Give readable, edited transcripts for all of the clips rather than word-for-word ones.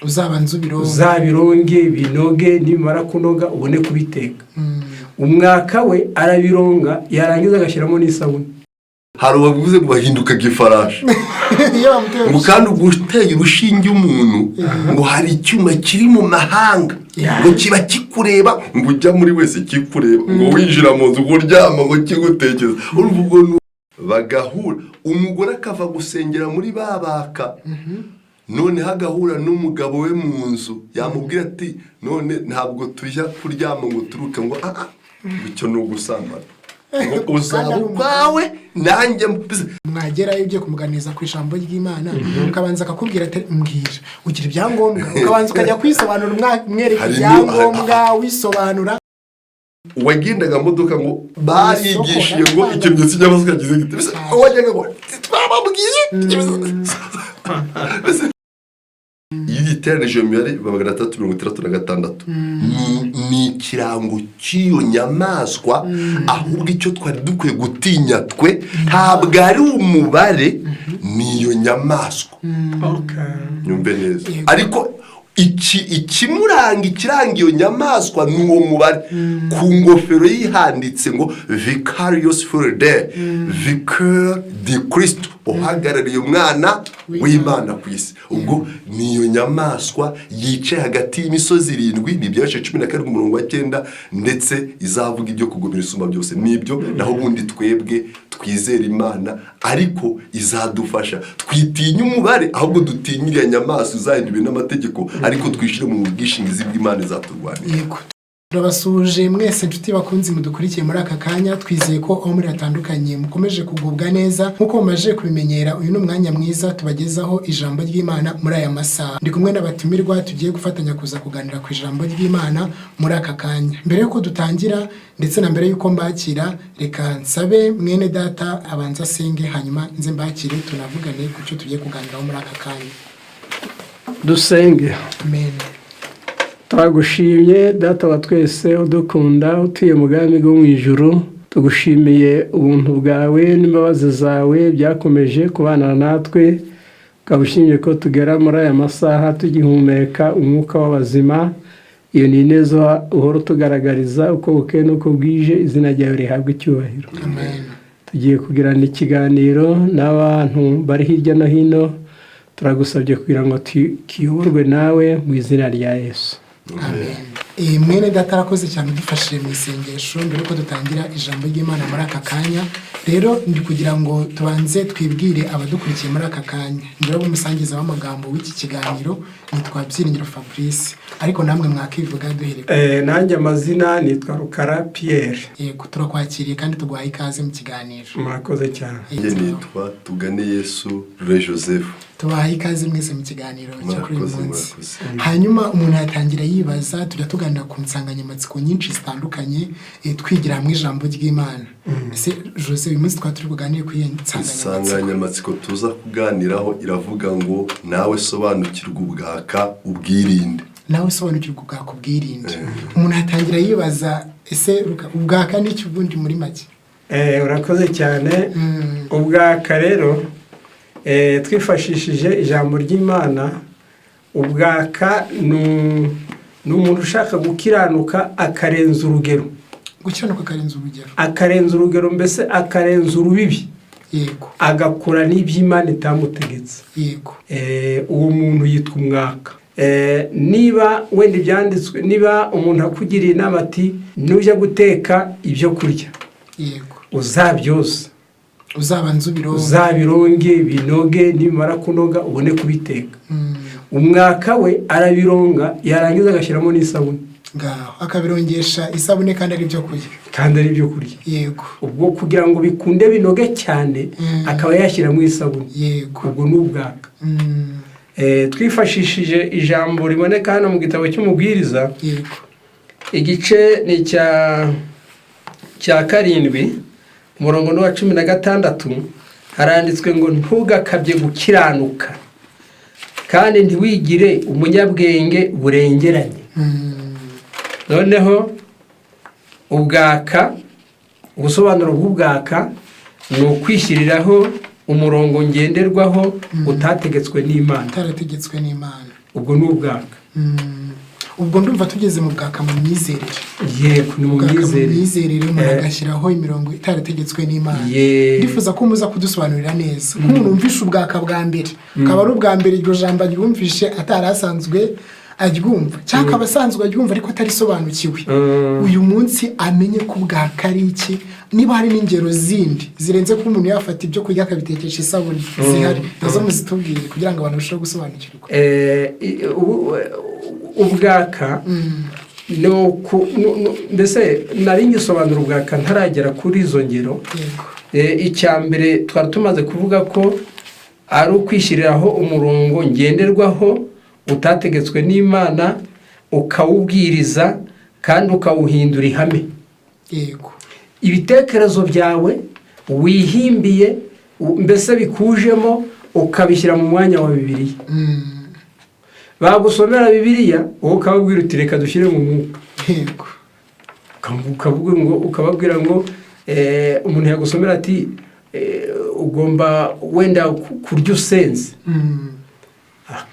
uzabyoza uzabironge binoge nimara kunoga ubone kubiteka. Umwaka we arabironga yarangiza agashyiramo n'isabune. Hari uwavuze ngo bahinduka gifarashi ngo kandi uguteye urushinge umuntu ngo hari icyuma kiri mu mahanga ngo kiba kikureba ngo ujya muri wese kikureba ngo winjira mu nzu uryama ngo kigutekereza uruvugo bagahura umugore akava gusengera muri babaka none hagahura n'umugabo we mu nzu yamubwira ati none ntabwo tujya kuryama ngo turuke ngo icyo no gusambana uzaba kwawe nanjye mwagerayo ugiye kumuganiza ku ijambo ry'Imana ukabanza akakubwira ati mbwira ugira ibyangombwa ukabanza ukajya kwisobanura umwereka ibyangombwa wisobanura. wagendaga modoka ngo barigishije ngo ikimenyetso cy'amasaka kize gite wajyaga ngo twababwiye iyi teranje miyari 336 ni ikirango cy'iyo nyamaswa ahubwo icyo twari dukwiye gutinya twe ntabwo ari umubare niyo nyamaswa. Nyumve neza ariko ikiranga iyo nyamaswa ni uwo mubare ku ngofero yihanditse ngo vicarious for the vicar de Christ uhagarariye umwana w'Imana ku isi. Ubwo niyo nyamaswa yicaye hagati y'imisozi 7 n'ibyashe 17:9 ndetse izavuga ibyo kugomera isumba byose nibyo naho ubundi twebwe twizera Imana ariko izadufasha twitinya umubare ahubwo dutinyira nyamaswa uzahinduwe n'amategeko ariko twishire mu bwishingizi bw'Imana izaturwanira. Turabasuje mwese inshuti bakunzi mudukurikiye muri aka kanya twizeye ko aho muri atandukanye mukomeje kugubwa neza nkuko mumaje kubimenyera. Uyu ni umwanya mwiza tubagezaho ijambo ry'Imana muri aya masaha. Ndi kumwe n'abatumirwa tugiye gufatanya kuza kuganira ku ijambo ry'Imana muri aka kanya. Mbere yuko dutangira ndetse na mbere yuko mbakira reka nsabe mwene data abanza senge hanyuma nze mbakire tunavugane ku cyo tugiye kuganiraho muri aka kanya. Dusenge. Amen. Turagushimye data wa twese udukunda utuye mu bwami bwo mu ijuru. Tugushimiye ubuntu bwawe n'imbabazi zawe byakomeje kubana natwe. Kabushimye ko tugera muri aya masaha tugihumeka umwuka w'abazima. Iyo ni neza uhora tugaragariza uko bukeye nuko bwije izina ryawe rihabwa icyubahiro. Amen. Tugiye kugirana ikiganiro n'abantu bari hirya no hino. Turagusabye kugira ngo tuyoborwe nawe mu izina rya Yesu. Amen. Mwene data arakoze cyane dufashije mu isengesho mbere ko dutangira ijambo ry'Imana muri aka kanya. Rero ndi kugira ngo tubanze twibwire abadukurikiye muri aka kanya. Ndero bumusangiza w'amagambo w'iki kiganiro nitwa Ubwirinde Fabrice ariko namwe mwakivuga duhere. Nanjye amazina nitwa Rukara Pierre. Yego turakwakiriye kandi tuguhaye ikaze mu kiganiro. Murakoze cyane. Njye nitwa Tugane Yesu Re Joseph. Tubahaye ikaze mwese mu kiganiro cyo kuri uyu munsi. Hanyuma umuntu yatangira yibaza tujya tuganira ku nsanganyamatsiko nyinshi zitandukanye twigira hamwe ijambo ry'Imana. Ese Jose uyu munsi twaturi kuganira ku insanganyamatsiko tuza kuganiraho iravuga ngo nawe sobanukirwa ubwaka ubwirinde. Nawe sobanukirwa ubwaka ubwirinde. Umuntu yatangira yibaza ese ubwaka ni iki ubundi muri make? Urakoze cyane. Ubwaka rero twifashishije ijambo ry'Imana. Ubwaka ni umuntu ushaka gukiranuka akarenza urugero. Gukiranuka akarenza urugero. Akarenza urugero mbese akarenza urubibi. Yego. Agakora n'iby'Imana itamutegetse. Yego. Uwo muntu yitwa umwaka. Niba wenda byanditswe niba umuntu akugiriye inama ati nujya guteka ibyo kurya. Yego. Uzabyoza. Uzabironge binoge nimara kunoga ubone kubiteka. Umwaka we arabironga yarangiza agashyiramo n'isabune. Ngaho akabirongesha isabune kandi ari byo kurya. Yego. Ubwo kugira ngo bikunde binoge cyane akaba yashyiramo isabune. Yego. Ubwo n'ubwaka. Twifashishije ijambo riboneka hano mu gitabo cy'umubwiriza. Yego. Igice ni cya 7 umurongo wa 16 haranditswe ngo ntugakabye gukiranuka kandi ntiwigire umunyabwenge burengeranye. Noneho ubwaka ubusobanuro bw'ubwaka ni ukwishyiriraho umurongo ngenderwaho utategetswe n'Imana. utarategetswe n'Imana. Ubwo ni ubwaka. Ubwo ndumva tugeze mu bwaka mu myizerere. Yego, ni mu myizerere umuntu agashyiraho imirongo itarategetswe n'Imana. Ndifuza ko muza kudusobanurira neza nk'umuntu wumvishe ubwaka bwa mbere, akaba ari ubwa mbere iryo jambo ryumvishe atarasanzwe aryumva, cyangwa abasanzwe aryumva ariko atarisobanukiwe. Uyu munsi amenye ko ubwaka ari iki, niba hari n'ingero zindi zirenze ko umuntu yafata ibyo kurya akabitekesha isabune zihari, nazo muzitubwire kugira ngo abantu bashobore gusobanukirwa. Ubwaka mbese nari ngisobanura ubwaka ntaragera kuri izo ngero. Icya mbere twari tumaze kuvuga ko ari ukwishyiriraho umurongo ngenderwaho utategetswe n'Imana, ukawubwiriza kandi ukawuhindura ihame. Yego, ibitekerezo byawe wihimbiye mbese bikujemo ukabishyira mu mwanya wa Bibiliya. Bagusomera Bibiliya wowe ukababwira uti reka dushyire mu mwuka. Yego, ukababwira ngo umuntu yagusomera ati ugomba wenda kurya usenze.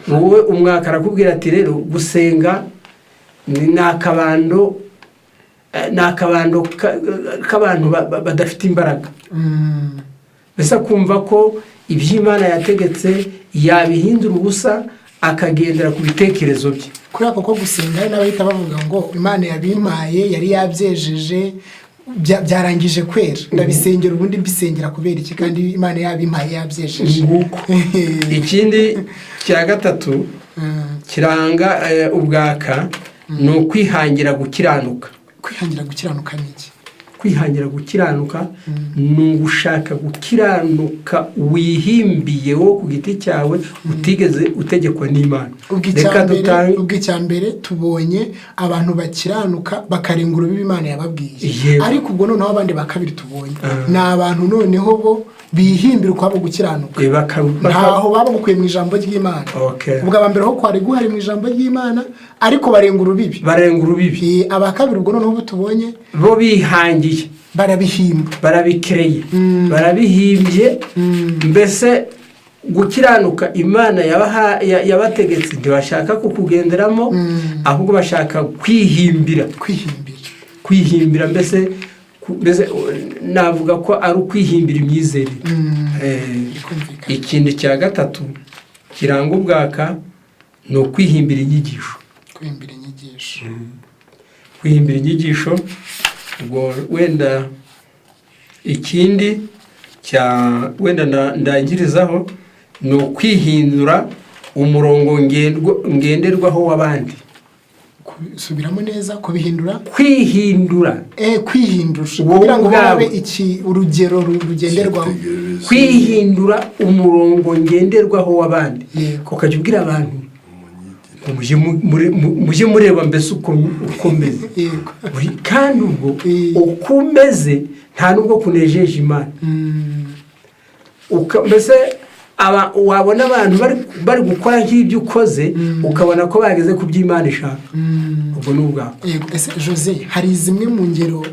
Wowe umwaka arakubwira ati rero gusenga ni akabando k'abantu badafite imbaraga. Mbese kumva ko iby'Imana yategetse yabihindura ubusa akagendera ku bitekerezo bye. Kuri ako ko gusenga hari n'abahita bavuga ngo Imana yabimpaye yari yabyejeje byarangije kwera, ndabisengera ubundi mbisengera kubera iki kandi Imana yabimpaye yabyejeje. Ikindi cya gatatu kiranga ubwaka ni ukwihangira gukiranuka. Kwihangira gukiranuka ni iki? Kwihangira gukiranuka ni ugushaka gukiranuka wihimbiye wo ku giti cyawe utigeze utegekwa n'Imana. Ubwo icya mbere tubonye abantu bakiranuka bakarenga urubibi Imana yababwiye. Ariko ubwo noneho abandi bakabiri tubonye ni abantu noneho bo bihimbira ukwabo gukiranuka, ntaho baba gukuye mu ijambo ry'Imana. Ubwo abambere ho kwari guhari mu ijambo ry'Imana ariko barenga urubibi. Abakabiri ubwo noneho tubonye bo bihangiye, barabihimba, barabikereye, barabihimbye. Mbese gukiranuka Imana yabategetse ntibashaka kukugenderamo, ahubwo bashaka kwihimbira. Mbese navuga ko ari ukwihimbira imyizerere. Ikindi cya gatatu kiranga ubwaka ni ukwihimbira inyigisho. Kwihimbira inyigisho. Ubwo wenda ikindi wenda ndangirizaho ni ukwihindura umurongo ngenderwaho w'abandi. Subiramo neza, kubihindura. Kwihindura kugira ngo babe iki urugero rugenderwaho. Kwihindura umurongo ngenderwaho w'abandi. Ukajya ubwira abantu mujye mureba mbese uko umeze. Kandi ubwo uko umeze nta nubwo kunejeje Imana. Mbese wabona abantu bari gukora nk'ibyo ukoze ukabona ko bageze ku by'Imana ishaka. Ubwo ni ubwaka. Ese Jose, hari zimwe mu ngero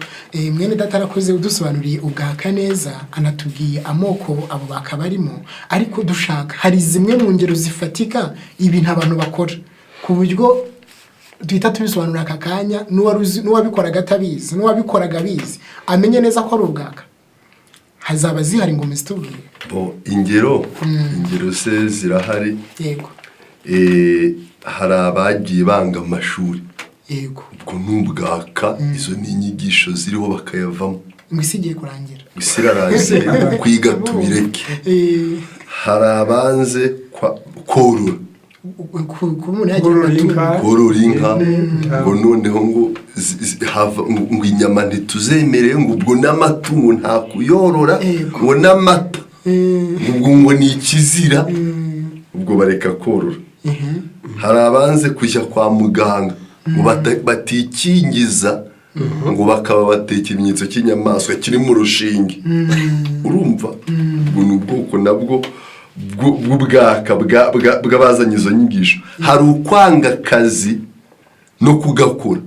mwene data arakoze udusobanuriye ubwaka neza, anatubwiye amoko abo bakabarimo, ariko dushaka hari zimwe mu ngero zifatika ibintu abantu bakora ku buryo duhita tubisobanura aka kanya, n'uwabikoraga atabizi n'uwabikoraga abizi amenye neza ko ari ubwaka. Hazaba zihari ngo muzitubwire. Ingero se zirahari. Yego. Hari abagiye banga amashuri. Yego. Ubwo ni ubwaka. Izo ni inyigisho ziriho bakayavamo. Ngo isi igiye kurangira. Isi irarangiye, kwiga tubireke. Hari abanze korora. Korora inka. Ngo noneho ngo inyama ntituzemereye, ngo ubwo n'amatungo nta kuyorora, ngo n'amata ngo ni ikizira, ubwo bareka korora. Hari abanze kujya kwa muganga ngo batikingiza, ngo bakaba bateka ikimenyetso cy'inyamaswa kiri mu rushinge. Urumva? Ubwo ni ubwoko nabwo bw'ubwaka bw'abazanye izo nyigisho. Hari ukwanga akazi no kugakora,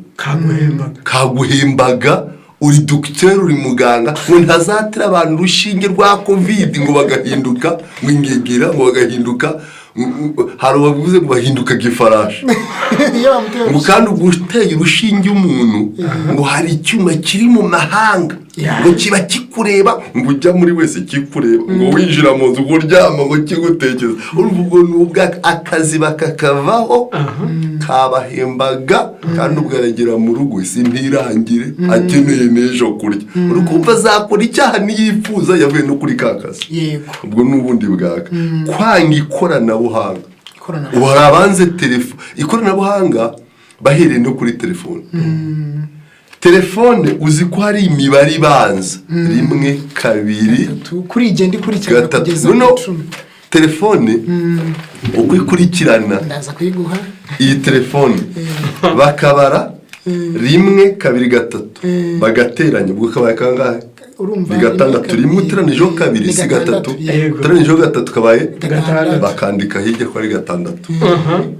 kaguhembaga uri dogiteri uri muganga ngo ntazatira abantu urushinge rwa covid ngo bagahinduka ngo ingegera ngo bagahinduka hari abavuze ngo bahinduka gifarashi ngo kandi ubwo uteye urushinge umuntu ngo hari icyuma kiri mu mahanga ngo kiba kikureba ngo ujya muri wese kikureba ngo winjira mu nzu ngo uryama ngo kigutekereza urumva ni ubwaka akazi bakakavaho kabahembaga kandi ubwaragera mu rugo isi ntirangire akeneye n'ejo kurya urukumva azakora icyaha niyifuza yavuye no kuri ka kazi ubwo n'ubundi bwaka kwanga ikoranabuhanga ubu hari abanze telefone ikoranabuhanga bahereye no kuri telefone uzi ko hari imibare ibanza 1 2 kuri igenda ikurikirana kugeza ku 10 telefone uko ikurikirana ndaza kuyiguha iyi telefone bakabara 1 2 3 bagateranya ubwo kabaye kangahe bigatandatu rimwe uteranijeho kabiri si gatatu uteranijeho gatatu kabaye bakandika hirya ko ari gatandatu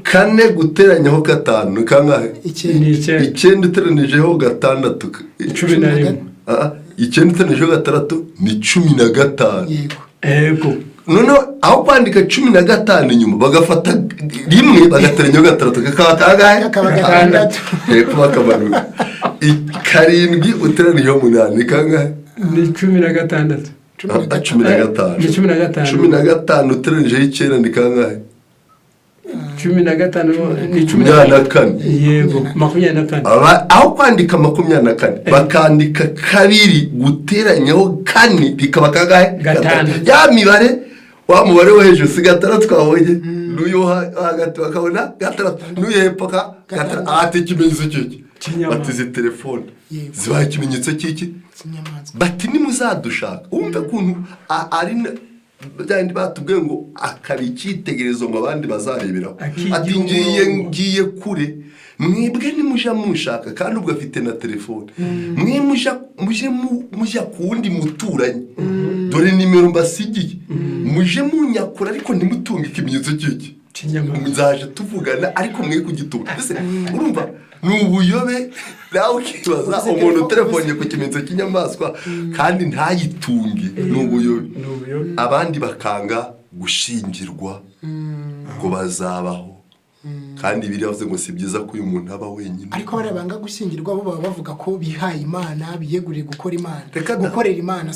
kane guteranyaho gatanu kangahe icyenda uteranijeho gatandatu 11 icyenda uteranijeho gatandatu ni 15 yego noneho aho kwandika 15 inyuma bagafata rimwe bagateranyaho gatandatu kangahe gatandatu hepfo bakabanuka karindwi uteranijeho 8 kangahe ni 16 15 uteranijeho 9 ni kangahe 15 ni 24 yego 24 aho kwandika 24 bakandika kabiri guteranyaho kane bikaba kangahe ya mibare wa mubare wo hejuru si gatandatu twabonye n'uyo hagati bakabona gatandatu n'uyo hepfo gatandatu ati ikimenyetso cy'iki batize telefone zibaye ikimenyetso cy'iki bati nimuzadushaka wumve kuntu ari byandi batubwiye ngo akari icyitegererezo ngo abandi bazareberaho ati ngiye kure mwebwe nimuja mushaka kandi ubwo afite na telefone mwe muje ku wundi muturanye dore nimero mbasigiye muje munyakura ariko ntimutunge ikimenyetso cy'iki muzaje tuvugana ariko mwe kugitunga ese urumva nubuyobe nawe ukibaza umuntu telefone ku kimenyetso cy'inyamaswa kandi ntayitunge nubuyobe abandi bakanga gushingirwa ngo bazabaho kandi biravuze ngo si byiza ko uyu muntu aba wenyine ariko barabanga gushyingirwa bo baba bavuga ko bihaye Imana biyeguriye gukora Imana gukorera Imana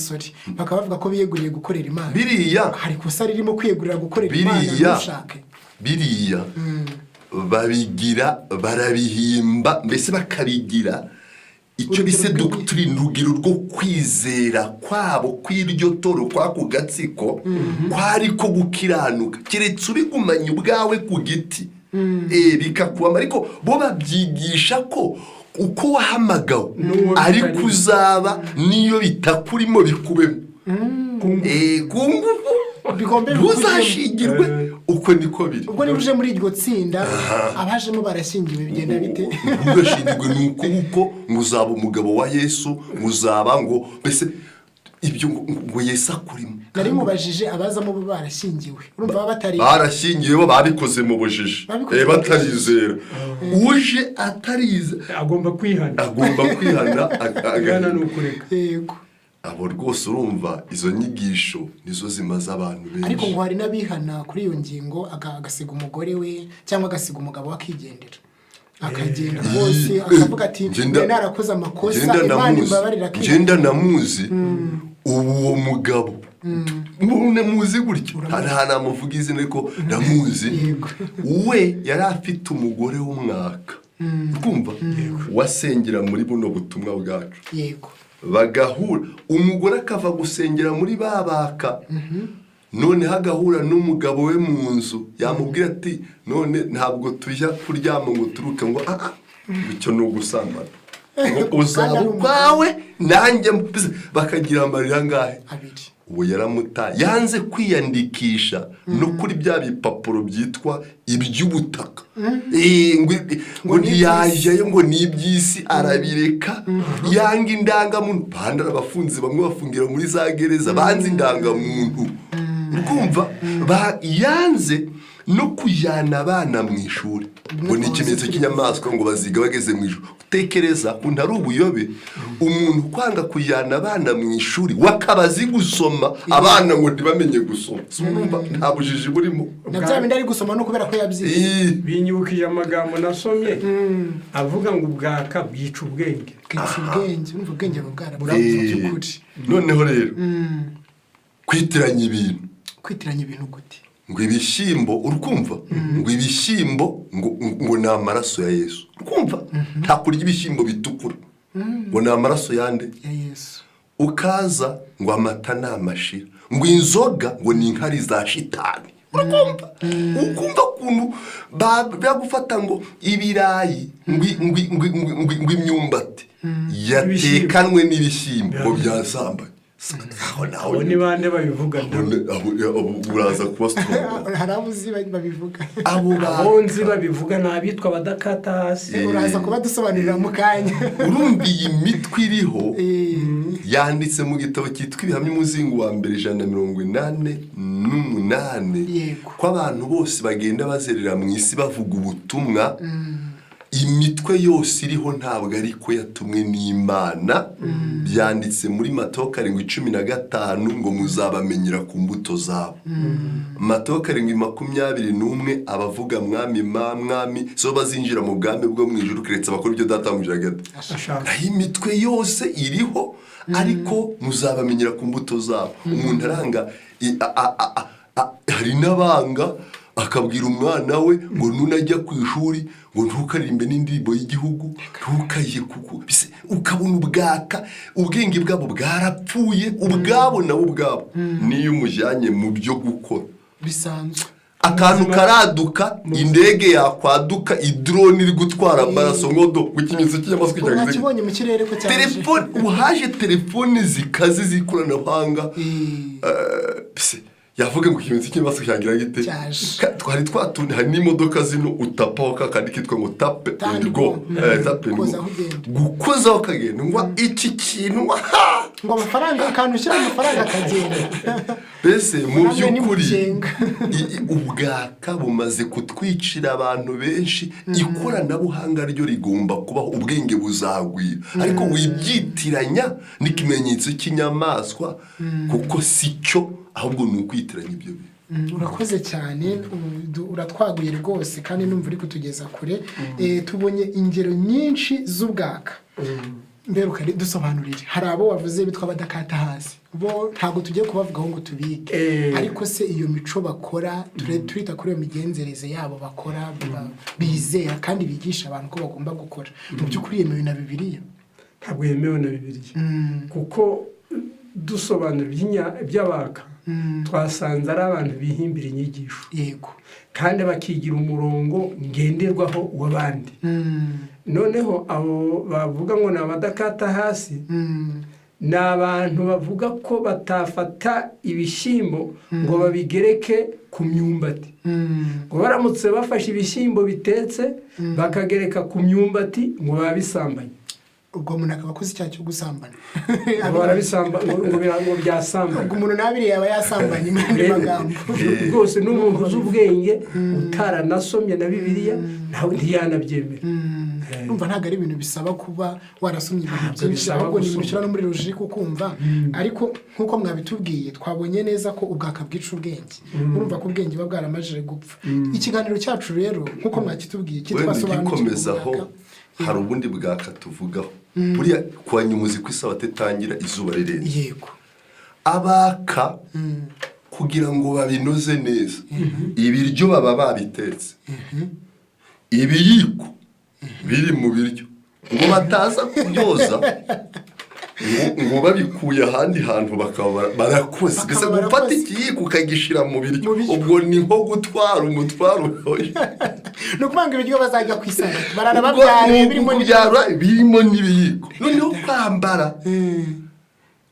bakaba bavuga ko biyeguriye gukorera Imana biriya hari kosa ririmo kwiyegurira gukorera Imana nushake biriya babigira barabihimba mbese bakabigira icyo bise doctrine urugero rwo kwizera kwabo kw'iryo toro kwako gatsiko kwari ko gukiranuka keretse ubigumanye ubwawe ku giti bikakuba ariko bo babyigisha ko uko wahamagawe ariko uzaba niyo bitakurimo bikubemo ntuzashingirwe uko niko biri ubwo niba uje muri iryo tsinda abajemo barashingiwe bigenda bite ntugashingirwe ni uko muzaba umugabo wa Yesu muzaba ngo mbese ibyo ngo Yesu akurimo nari mubajije abazamo bo barashingiwe urumva batari barashingiwe bo babikoze mu bujiji batarizera uje atarize agomba kwihana agana n'ukureka yego abo rwose urumva izo nyigisho nizo zimaze abantu benshi ariko ngo hari n'abihana kuri iyo ngingo agasiga umugore we cyangwa agasiga umugabo akigendera akagenda rwose akavuga ati narakoze amakosa Imana imbabarira genda namuzi uwo mugabo muzi gutyo hari amuvuga izina ariko namuzi we yari afite umugore w'umwaka twumva wasengera muri buno butumwa bwacu yego bagahura umugore akava gusengera muri babaka none hagahura n'umugabo we mu nzu yamubwira ati none ntabwo tujya kuryama ngo turuke ngo icyo ni ugusambana ngo uzaba ukwawe nanjye bakagira amarira ngahe uwo yaramuta yanze kwiyandikisha no kuri bya bipapuro byitwa iby'ubutaka ngo ntiyajayo ngo n'iby'isi arabireka yanga indangamuntu bandara abafunzi bamwe bafungira muri za gereza banze indangamuntu urumva yanze no kujyana abana mu ishuri ngo ni ikimenyetso cy'inyamaswa ngo baziga bageze mu ijuru. Utekereza ukuntu ari ubuyobe umuntu kwanga kujyana abana mu ishuri wakabazi gusoma abana ngo ntibamenye gusoma. Urumva nta bujiji burimo. Na bya bindi ari gusoma no kubera ko yabyize. Binyibukije amagambo nasomye avuga ngo ubwaka bwica ubwenge. Urumva ubwenge bwarabuze. Noneho rero kwitiranya ibintu gute? Ngo ibishyimbo urukumva ngo ibishyimbo ngo ni amaraso ya Yesu. Urukumva nta kurya ibishyimbo bitukura ngo ni amaraso yande ya Yesu. Ukaza ngo amata ni amashira ngo inzoga ngo ni inkari za shitani. Ukumva ukuntu bagufata ngo ibirayi ngo imyumbati yatekanwe n'ibishyimbo byasambanye. Abo ni bande babivuga? Uraza kubasoma. Hari abuzi babivuga. Abonzi babivuga n'abitwa badakata hasi. Uraza kubadusobanurira mu kanya. Urumva iyi mitwe iriho yanditse mu gitabo cyitwa Ibihamya umuzingo wa mbere 188 ko abantu bose bagenda bazerera mu isi bavuga ubutumwa. Imitwe yose iriho ntabwo ariko yatumwe n'Imana. Byanditse muri Matayo 7:15 ngo muzabamenyera ku mbuto zabo. Matayo 7:21 abavuga mwami mwami so bazinjira mu bwami bwo mu ijuru keretse abakora ibyo data mujagata. Imitwe yose iriho ariko muzabamenyera ku mbuto zabo. Umuntu aranga hari n'abanga akabwira umwana we ngo nunajya ku ishuri ngo ntukaririmbe n'indirimbo y'igihugu ntukaye kuko ukabona ubwaka ubwenge bwabo bwarapfuye ubwabo nabo ubwabo. Niyo umujyanye mu byo gukora bisanzwe akantu karaduka indege yakwaduka idrone iri gutwara amaraso ngodo gukinyitse cy'amaswe cyangwa nakibonye mu kirere ko cyane telefone uhaje telefone zikaze zikoranabuhanga. Yavuga ngo ikimenyetso cy'amaso cyangira gite twari twatundi hari n'imodoka zino utapaho kakandi kitwa ngo tape and go gukozaho kagenda ngo iki kintu ngo amafaranga akantu ushyira amafaranga akagenda. Mbese mu by'ukuri ubwaka bumaze kutwicira abantu benshi. Ikoranabuhanga ryo rigomba kubaho ubwenge buzagwira ariko wibyitiranya n'ikimenyetso cy'inyamaswa kuko si cyo ahubwo ni ukwitiranya ibyo bintu. Urakoze cyane uratwaguye rwose kandi numva uri kutugeza kure. Tubonye ingero nyinshi z'ubwaka. Mberuka dusobanurire hari abo wavuze bitwa badakata hasi bo ntago tugiye kubavugaho ngo tubike ariko se iyo mico bakora turita kuri iyo migenzereze yabo bakora bizera kandi bigisha abantu ko bagomba gukora mu by'ukuri yemewe na Bibiliya? Ntabwo yemewe na Bibiliya kuko dusobanura iby'abaka twasanze ari abantu bihimbira inyigisho yego kandi bakigira umurongo ngenderwaho w'abandi. Noneho abo bavuga ngo ni abadakata hasi ni abantu bavuga ko batafata ibishyimbo ngo babigereke ku myumbati. Ngo baramutse bafashe ibishyimbo bitetse bakagereka ku myumbati ngo babisambanye. Ubwo umuntu akaba akoze icyaha cyo gusambana. Barabisamba ngo byasambanye. Ubwo umuntu nabiri yaba yasambanye mu magambo. Rwose n'umuntu uz'ubwenge utaranasomye na Bibiliya ntawe ntiyanabyemera. Numva ntago ari ibintu bisaba kuba warasomye ibintu byinshi ahubwo ni mushyira no muri logique ukumva. Ariko nkuko mwabitubwiye twabonye neza ko ubwaka bwica ubwenge. Urumva ko ubwenge bwa bwaramajije gupfa. Ikiganiro cyacu rero nkuko mwakitubwiye kitwasobanukirwa hari ubundi bwaka tuvugaho. Buriya kwa nyumuzi ku isabato itangira izuba rirenze. Yego. Abaka kugira ngo babinoze neza. Ibiryo baba babitetse. Ibiyiko biri mu biryo ngo bataza kubyoza ngo babikuye ahandi hantu bakaba barakoze mbese gufata ikiyiko ukagishira mu biryo ubwo ni nko gutwara umutwaro no kubanga ibiryo bazajya kwisana barara babyare birimo n'ibiyiko noneho kwambara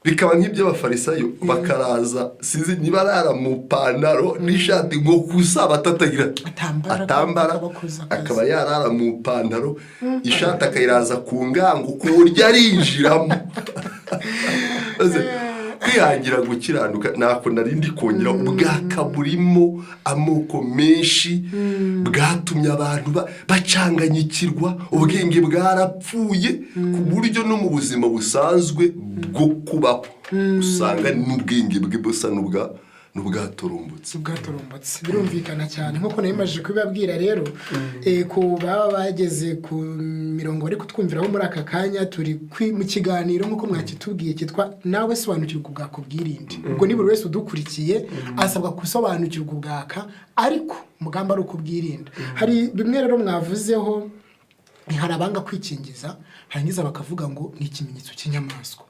bikaba nk'ibyo abafarisayo bakaraza sinzi niba arara mu pantaro n'ishati ngo kusa batatagira atambara akaba yarara mu pantaro ishati akayiraza ku ngango ku buryo arinjiramo kwihangira gukiranuka ntako narindi kongera. Ubwaka burimo amoko menshi bwatumye abantu bacanganyikirwa, ubwenge bwarapfuye ku buryo no mu buzima busanzwe bwo kubaho usanga n'ubwenge bwe busa n'ubwaturumbutse. Birumvikana cyane nk'uko nabimajije kubibabwira rero. Ku baba bageze ku mirongo bari kutwumviraho muri aka kanya, turi mu kiganiro nk'uko mwakitubwiye cyitwa Nawe Sobanukirwa Ubwaka Ubwirinde. Ubwo ni buri wese udukurikiye asabwa gusobanukirwa ubwaka, ariko umugambi ari ukubwirinda. Hari bimwe rero mwavuzeho, hari abanga kwikingiza harangiza bakavuga ngo ni ikimenyetso cy'inyamaswa.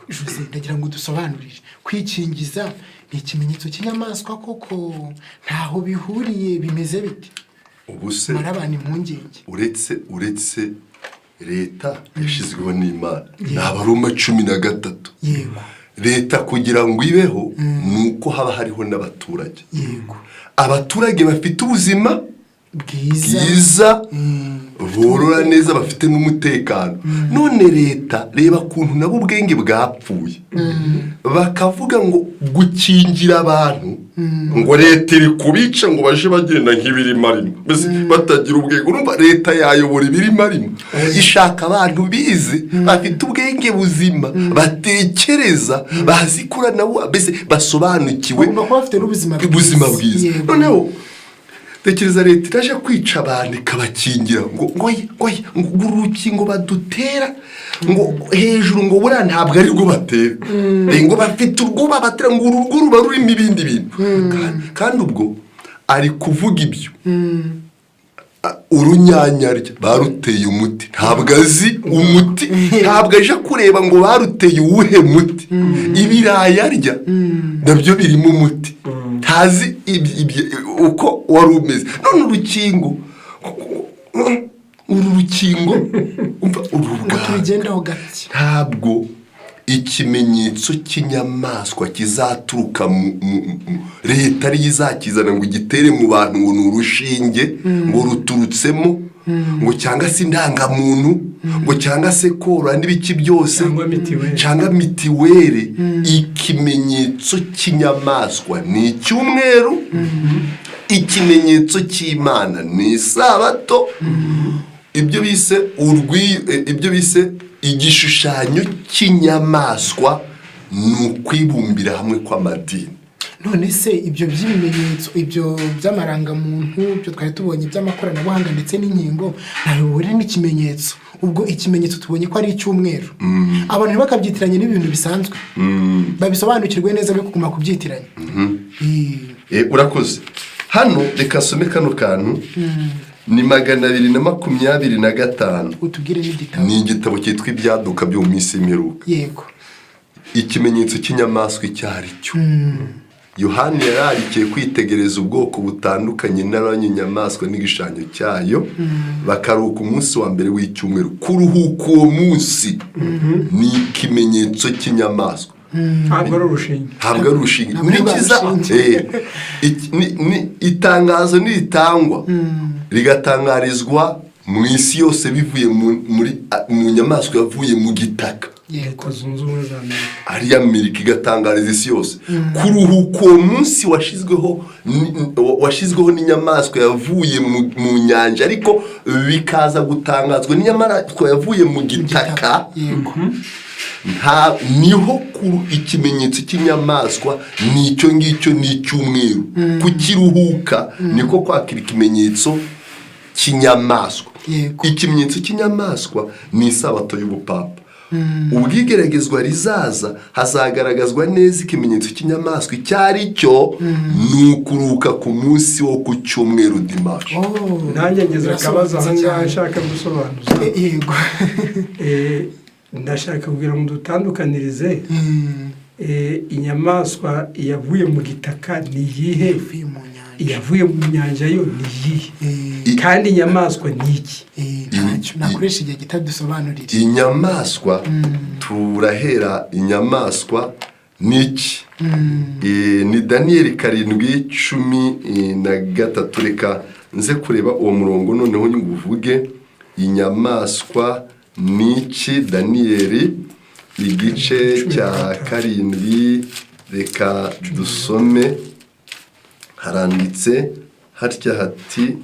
Jose, ndagira ngo dusobanurire, kwikingiza ni ikimenyetso cy'inyamaswa koko ntaho bihuriye, bimeze bite? Ubuse marabana impungenge. uretse leta yashizweho n'Imana n'Abaroma 13. Yego. Leta kugira ngo ibeho nuko haba hariho n'abaturage. Yego. Abaturage bafite ubuzima bwiza, borora neza, bafite n'umutekano. None leta reba kuntu nabo ubwenge bwapfuye, bakavuga ngo gukingira abantu, ngo leta iri kubica ngo baje bagenda nk'ibirimarima, mbese batagira ubwenge. Urumva leta yayobora ibirimarima, ishaka abantu bize bafite ubwenge buzima, batekereza, bazi ikoranabuhanga, mbese basobanukiwe ubuzima bwiza. Noneho tekereza leta iraje kwica abantu ikabakingira ngo urukingo badutera ngo hejuru ngo buriya ntabwo ari rwo batera, ngo bafite urwo batera ngo urugo ruba rurimo ibindi bintu. Kandi ubwo ari kuvuga ibyo, urunyanyarya baruteye umuti, ntabwo azi umuti, ntabwo aje kureba ngo baruteye uwuhe muti. Ibirayi arya nabyo birimo umuti, ntazi uko wari umeze. None urukingo ntabwo ikimenyetso cy'inyamaswa kizaturuka leta ariyo izakizana ngo igitere mu bantu ngo ni urushinge ngo ruturutsemo, ngo cyangwa se indangamuntu, ngo cyangwa se korora n'ibiki byose, cyangwa mitiwere. Ikimenyetso cy'inyamaswa ni icyumweru, ikimenyetso cy'Imana ni isabato. Ibyo bise igishushanyo cy'inyamaswa ni ukwibumbira hamwe kw'amadini. None se ibyo by'ibimenyetso, ibyo by'amarangamuntu, ibyo twari tubonye by'amakoranabuhanga ndetse n'inkingo, ntaho bihurira n'ikimenyetso. Ubwo ikimenyetso tubonye ko ari icyumweru, abantu ntibakabyitiranye n'ibintu bisanzwe, babisobanukirwe neza be kuguma kubyitiranya. Urakoze. Hano reka some kano kantu, ni 225. Utubwire n'igitabo. Ni igitabo cyitwa Ibyaduka byo mu minsi y'imperuka. Yego. Ikimenyetso cy'inyamaswa icyari cyo. Yohani yararikiye kwitegereza ubwoko butandukanye n'abanyamaswa n'igishushanyo cyayo, bakaruhuka umunsi wa mbere w'icyumweru. Kuruhuka uwo munsi ni ikimenyetso cy'inyamaswa. Ntabwo ari urushinge. Ntabwo ari urushinge. Itangazo niritangwa rigatangarizwa mu isi yose bivuye mu nyamaswa yavuye mu gitaka. Leta Zunze Ubumwe za Amerika. Ari Amerika igatangariza isi yose. Kuruhuka uwo munsi washizweho n'inyamaswa yavuye mu nyanja, ariko bikaza gutangazwa n'inyamaswa yavuye mu gitaka. Niho ikimenyetso cy'inyamaswa nicyo ngicyo n'icyumweru. Kukiruhuka niko kwakira ikimenyetso cy'inyamaswa. Ikimenyetso cy'inyamaswa ni isabato y'ubupapa. Ubwigeragezwa rizaza hazagaragazwa neza ikimenyetso cy'inyamaswa icyari cyo, ni ukuruhuka ku munsi wo ku cyumweru dimanche. Nanjye ngeze akabazo aha ngaha nshaka gusobanuza. Yego. Ndashaka kugira ngo dutandukanirize inyamaswa yavuye mu gitaka ni iyihe, iyavuye mu nyanja yo ni iyihe, kandi inyamaswa ni iki? Nakoresha igihe kitadusobanurira inyamaswa. Turahera inyamaswa niki. Ni Daniel 7:13. Reka nze kureba uwo murongo noneho nyuvuge inyamaswa niki. Daniel igice cya 7 reka dusome haranditse hatya hati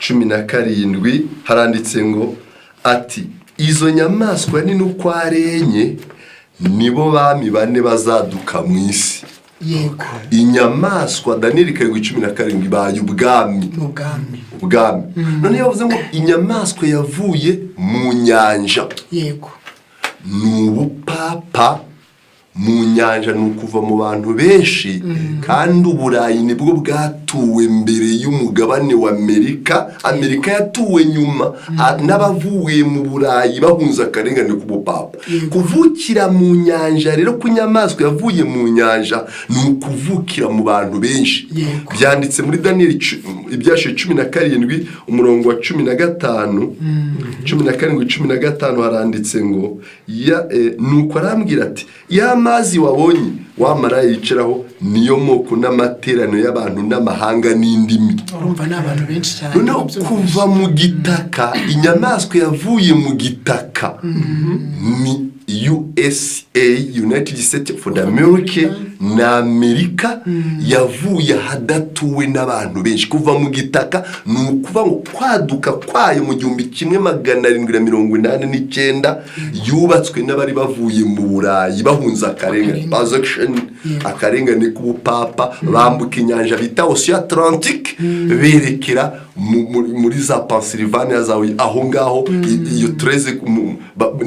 17 haranditse ngo ati izo nyamaswa ni nuko arenye nibo bami bane bazaduka mu isi. Yego. Inyamaswa Daniel 7:17 baye ubwami. None yavuze ngo inyamaswa yavuye mu nyanja. Yego. N'ubupapa mu nyanja nukuva mu bantu benshi kandi uburayi nibwo bwatuwe mbere y'umugabane wa Amerika yatuwe nyuma n'abavuye mu burayi bahunza akarengane k'ubupapa. Kuvukira mu nyanja rero kunyamaswa yavuye mu nyanja nukuvukira mu bantu benshi. Byanditse muri Daniel ibyashe 17 umurongo wa 15 17 haranditse ngo nuko arambwira ati amazi wabonye wamara yiciraho niyo moko n'amaterano y'abantu n'amahanga n'indimi. Urumva n'abantu benshi cyane. No kuva mu gitaka inyamaswa yavuye mu gitaka ni USA United States of America na Amerika yavuye hadatuwe n'abantu benshi. Kuva mu gitaka nukuva ngo kwaduka kwayo mu 1789 yubatswe n'abari bavuye mu burayi bahunza akarengane k'ubupapa bambuka inyanja bita Ocean Atlantique berekera muri za Pennsylvania zawe aho ngaho iyo 13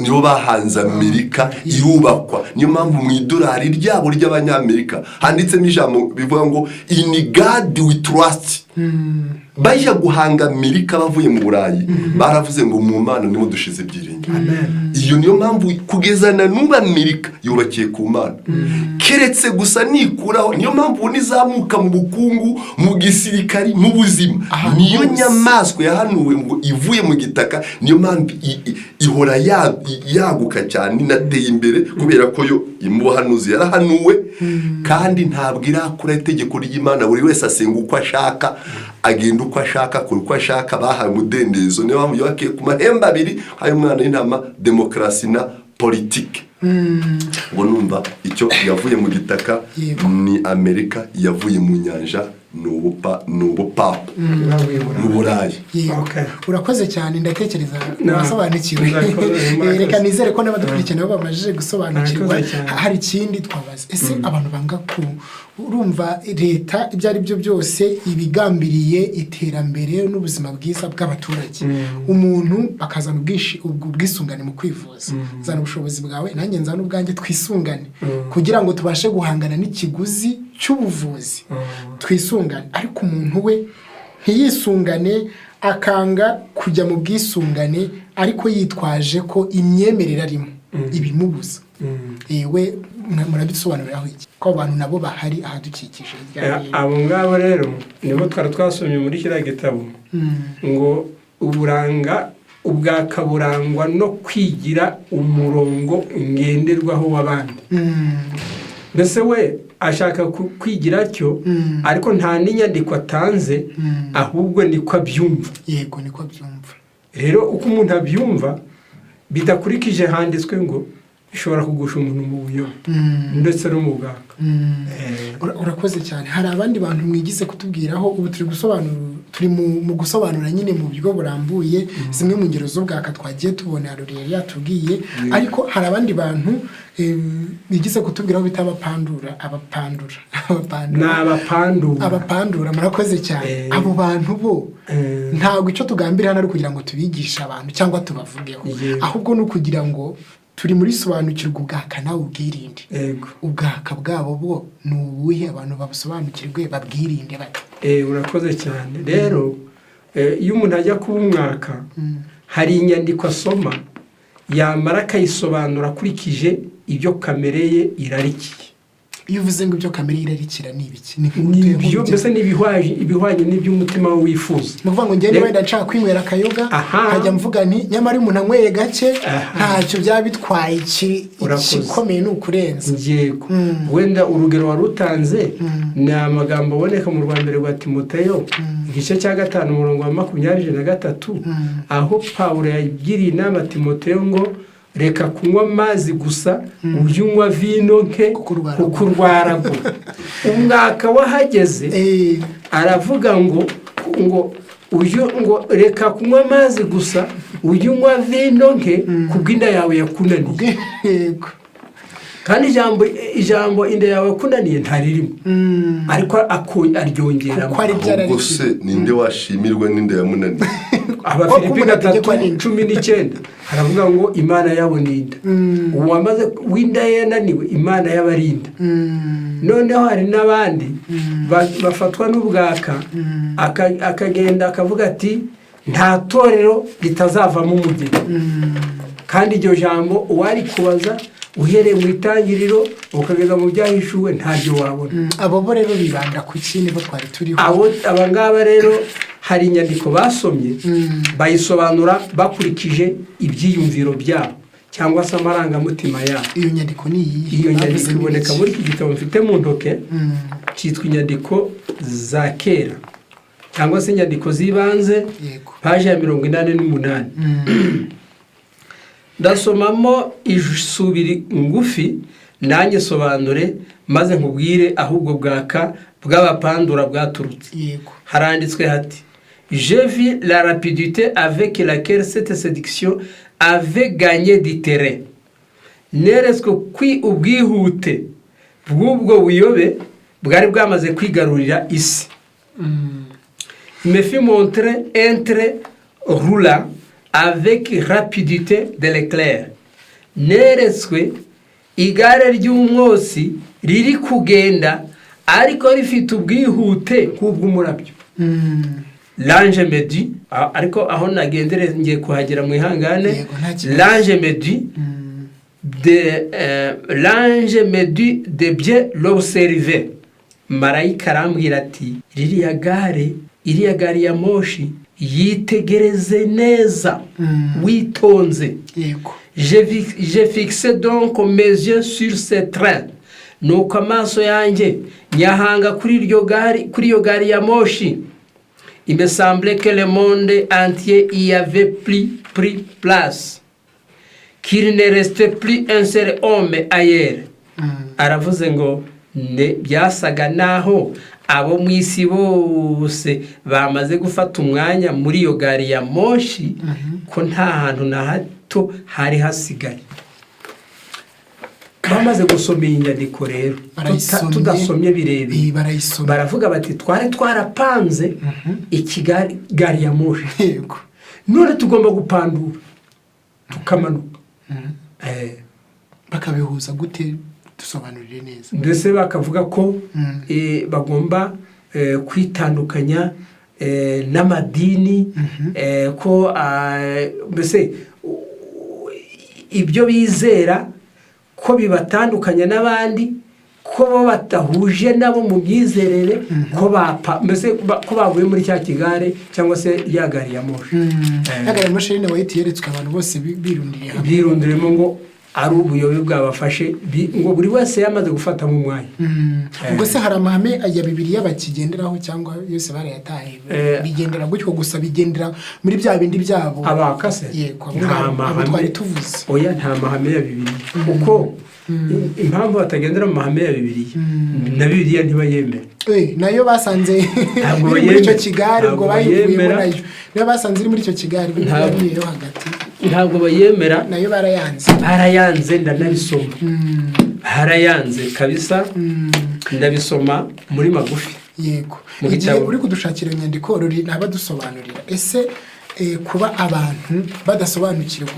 nibo bahanza Amerika irubakwa. Niyo mpamvu mu idolari ryabo ry'abanyamerika handitsemo ijambo bivuga ngo in God we trust. Bajya guhanga Amerika bavuye mu burayi baravuze ngo mu Mana niho dushize ibyiringiro. Iyo niyo mpamvu kugezana n'uba Amerika yubakiye ku Mana. Keretse gusa nikuraho niyo mpamvu nizamuka mu bukungu mu gisirikari mu buzima. Niyo nyamaswa yahanuwe ngo ivuye mu gitaka niyo mpamvu ihora yaguka cyane inateye imbere kubera ko yo imuhanuzi yarahanuwe kandi ntabwo irakura itegeko ry'Imana. Buri wese asenga uko ashaka agenda uko ashaka kuri uko ashaka bahaye umudendezo. Niyo mpamvu yakiye ku mahembe abiri ayo mwana y'intama demokrasi na politike. Ngo numva icyo yavuye mu gitaka ni Amerika yavuye mu nyanja n'ubupapa mu burayi. Urakoze cyane ndatekereza wasobanukiwe. Reka nizere ko n'abadukurikirana bamaje gusobanukirwa. Hari ikindi twabaza ese abantu banga ku urumva leta ibyo ari byo byose ibigambiriye iterambere n'ubuzima bwiza bw'abaturage. Umuntu bakazana ubwisungane mu kwivuza. Zana ubushobozi bwawe nanjye nzana ubwanjye twisungane kugira ngo tubashe guhangana n'ikiguzi cy'ubuvuzi. Twisungane ariko umuntu we ntiyisungane akanga kujya mu bwisungane ariko yitwaje ko imyemerera arimo ibimubuza. Yewe murabisobanuriraho iki ko abantu nabo bahari ahadukikije. Abo ngabo rero nibo twasomye muri kiriya gitabo ngo ubwaka burangwa no kwigira umurongo ngenderwaho w'abandi. Mbese we ashaka kwigira cyo ariko nta n'inyandiko atanze ahubwo niko abyumva. Yego niko abyumva. Rero uko umuntu abyumva bidakurikije handitswe ngo bishobora kugusha umuntu mu buyobe ndetse no mu bwaka. Urakoze cyane. Hari abandi bantu mwigize kutubwiraho ubu turi mu gusobanura nyine mu buryo burambuye zimwe mu ngero z'ubwaka twagiye tubona rurere yatubwiye. Ariko hari abandi bantu bigize kutubwiraho bita abapandura. Murakoze cyane. Abo bantu bo ntabwo icyo tugambira hano ari kugira ngo tubigishe abantu cyangwa tubavugeho ahubwo no kugira ngo turi muri sobanukirwa ubwaka nawe ubwirinde. Ubwaka bwabo bo ni ubuhe abantu babusobanukirwe babwirinde bati. Urakoze cyane. Rero iyo umuntu ajya kuba umwaka hari inyandiko asoma yamara akayisobanura akurikije ibyo kamere ye irarikiye. Iyo uvuze ngo ibyo kamere irarikira ni ibiki? Ibyo mbese n'ibihwanye n'iby'umutima we wifuza. Ni ukuvuga ngo ngende wenda nshaka kwinywera akayoga nkajya mvuga nti nyamara umuntu anyweye gake ntacyo byaba bitwaye ikikomeye ni ukurenza. Yego. Wenda urugero wari utanze ni amagambo aboneka mu Rwanda rwa Timoteyo igice cya 5 umurongo wa 23 aho Pawulo yagiriye inama Timoteyo ngo reka kunywa amazi gusa ujye unywa vino nke kuko urwaragura. Umwaka wahageze aravuga ngo reka kunywa amazi gusa ujye unywa vino nke kubwo inda yawe yakunaniye. Kandi ijambo inda yawe yakunaniye ntaririmo, ariko aryongeramo. Ahubwo se ninde washimirwa n'inda yamunaniye? Abafilipi 3:19 haravuga ngo Imana yabo ninda. Uwamaze winda yananiwe Imana yabarinda. Noneho hari n'abandi bafatwa n'ubwaka akagenda akavuga ati nta torero ritazavamo umugeni. Kandi iryo jambo uwari kubaza uhereye mu itangiriro ukageza mu byahishuwe ntabyo wabona. Abo rero bibanda ku kintu bo twari turiho. Abangaba rero hari inyandiko basomye bayisobanura bakurikije ibyiyumviro byabo cyangwa se amarangamutima yabo. Iyo nyandiko ni iyi. Iyo nyandiko iboneka muri iki gitabo mfite mu ntoke cyitwa inyandiko za kera cyangwa se inyandiko z'ibanze, paji ya 88. Ndasomamo isubiri ngufi nanjye sobanure maze nkubwire ahubwo bwaka bw'abapandura bwaturutse. Haranditswe hati: Je vis la rapidité avec laquelle cette séduction avait gagné du terrain. Neretswe ubwihute bw'ubwo buyobe bwari bwamaze kwigarurira isi. Me fit montrer un trait roulant avec rapidité de l'éclair. Neretswe igare ry'umwosi riri kugenda ariko rifite ubwihute nk'ubw'umurabyo. L'ange me dit, ariko aho nagendere ngiye kuhagera mu ihangane. L'ange me dit de bien l'observer. Marayika arambwira ati iriya gari ya moshi yitegereze neza witonze. J'ai fixé donc mes yeux sur ce train. Nuko amaso yanjye nyahanga kuri iyo gari ya moshi. Il me semblait que le monde entier y avait pris place, qu'il ne restait plus un seul homme ailleurs. Aravuze ngo byasaga naho abo mu isi bose bamaze gufata umwanya muri iyo gari ya moshi, ko nta hantu na hato hari hasigaye. Bamaze gusoma inyandiko rero tudasomye birebire baravuga bati twarapanze gari ya moshi, none tugomba gupandura tukamanuka. Bakabihuza gute? Dusobanurire neza. Ndetse bakavuga ko bagomba kwitandukanya n'amadini, ko mbese ibyo bizera ko bibatandukanya n'abandi, ko bo batahuje nabo mu byizerere, ko ko bavuye muri cya kigare cyangwa se ya gari ya moshi. Gari ya moshi nawe yeretswe abantu bose birundiremo ngo ari ubuyobe bwabafashe, ngo buri wese yamaze gufata mu mwanya. Ubwo se hari amahame ya Bibiliya bakigenderaho cyangwa yose barayataye? Bigendera gutyo gusa, bigendera muri bya bindi byabo abakase? Yego, abo twari tuvuze. Oya, nta mahame ya Bibiliya. Kuko impamvu batagendera mu mahame ya Bibiliya, na Bibiliya ntibayemera. Nayo basanze muri icyo kigare, ubwo bayivuyemo nayo. Nayo basanze iri muri icyo kigare biriyo hagati. Ntabwo bayemera, nayo barayanze ndanabisoma. Harayanze kabisa, ndabisoma muri magufi. Yego, igihe uri kudushakira inyandiko ruri nabadusobanurira ese kuba abantu badasobanukirwa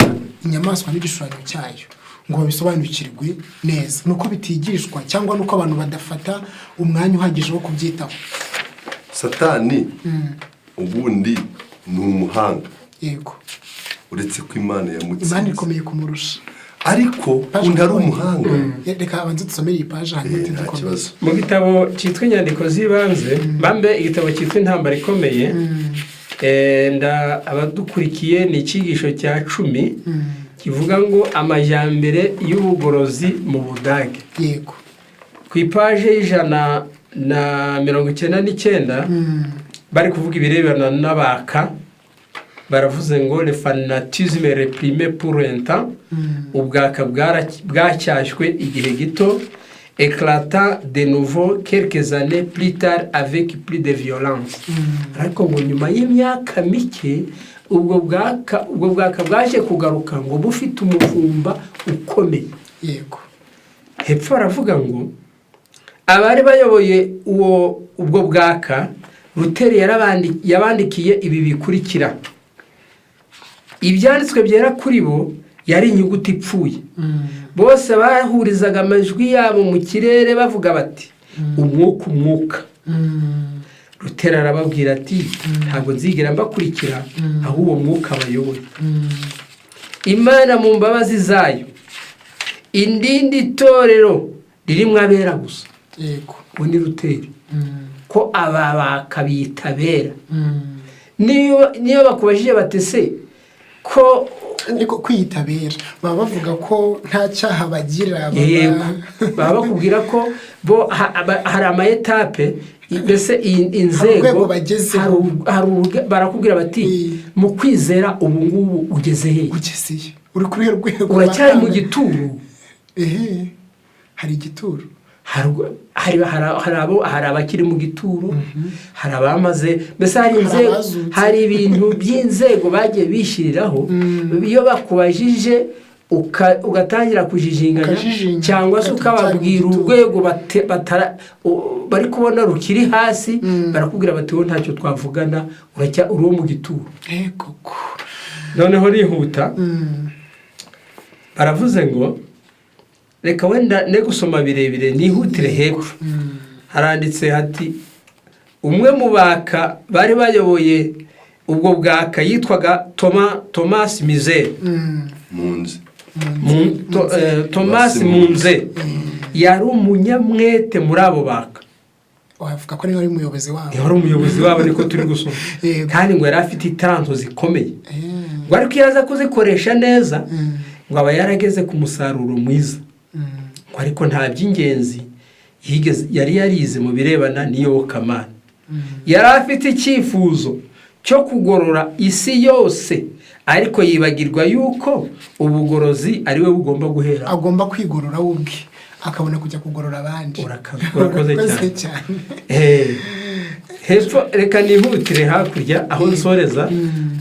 inyamaswa n'igishushanyo cyayo ngo babisobanukirwe neza, nuko bitigishwa cyangwa nuko abantu badafata umwanya uhagije wo kubyitaho? Satani ubundi ni umuhanga. Yego, uretse ko Imana yamutsinze. Imana ikomeye kumurusha, ariko undi ari umuhanga. Reka abanze dusomere iyi paje hanyuma tudukomeze. Mu gitabo cyitwa inyandiko z'ibanze, bambe igitabo cyitwa intambara ikomeye, abadukurikiye ni icyigisho cya 10 kivuga ngo amajyambere y'ubugorozi mu Budage. Yego, ku ipaje y' 199 bari kuvuga ibirebana n'abaka baravuze ngo le fanatisme réprimé pour un temps, ubwaka bwacyashywe igihe gito, éclatant de nouveau quelques années plus tard avec plus de violence. Ariko ngo nyuma y'imyaka mike ubwo bwaka bwaje kugaruka ngo bufite umuvumba ukomeye. Yego. Hepfo baravuga ngo abari bayoboye ubwo bwaka, Luteri yabandikiye ibi bikurikira. Ibyanditswe byera kuri bo yari inyuguti ipfuye. Bose bahurizaga amajwi yabo mu kirere bavuga bati umwuka. Luteri arababwira ati ntabwo nzigera mbakurikira, aho uwo mwuka bayoboye. Imana mu mbabazi zayo indindi itorero ririmo abera gusa. Yego. Uwo ni Luteri. Ko aba bakabitabera. Niyo bakubajije batese ko ariko kwitabera baba bavuga ko nta cyaha bagira, baba bakubwira ko bo hari ama etape, mbese inzego barakubwira bati mu kwizera ubu ngubu ugeze he? Uri kuri rwego, uracyari mu gituro. Hari igituro, hari abakiri mu gituro, hari abamaze, mbese hari ibintu by'inzego bagiye bishyiriraho. Iyo bakubajije ugatangira kujijinganya cyangwa se ukababwira urwego bari kubona rukiri hasi, barakubwira bati wowe ntacyo twavugana, uri uwo mu gituro. Noneho rihuta baravuze ngo reka wenda ne gusoma birebire nihutire hepfo. Haranditse hati umwe mu baka bari bayoboye ubwo bwaka yitwaga Thomas Mize. Thomas Munze yari umunyamwete muri abo baka. Wavuga ko ari umuyobozi wabo. Yari umuyobozi wabo, niko turi gusoma. Kandi ngo yari afite itaranto zikomeye. Ngo ariko yaza kuzikoresha neza, ngo aba yarageze ku musaruro mwiza. Ariko nta by'ingenzi yari yarize mu birebana n'iyobokamana. Yari afite icyifuzo cyo kugorora isi yose, ariko yibagirwa yuko ubugorozi ari we bugomba guhera. Agomba kwigorora ubwe, akabona kujya kugorora abandi. Urakoze cyane. Hepfo reka nihutire hakurya aho nsoreza.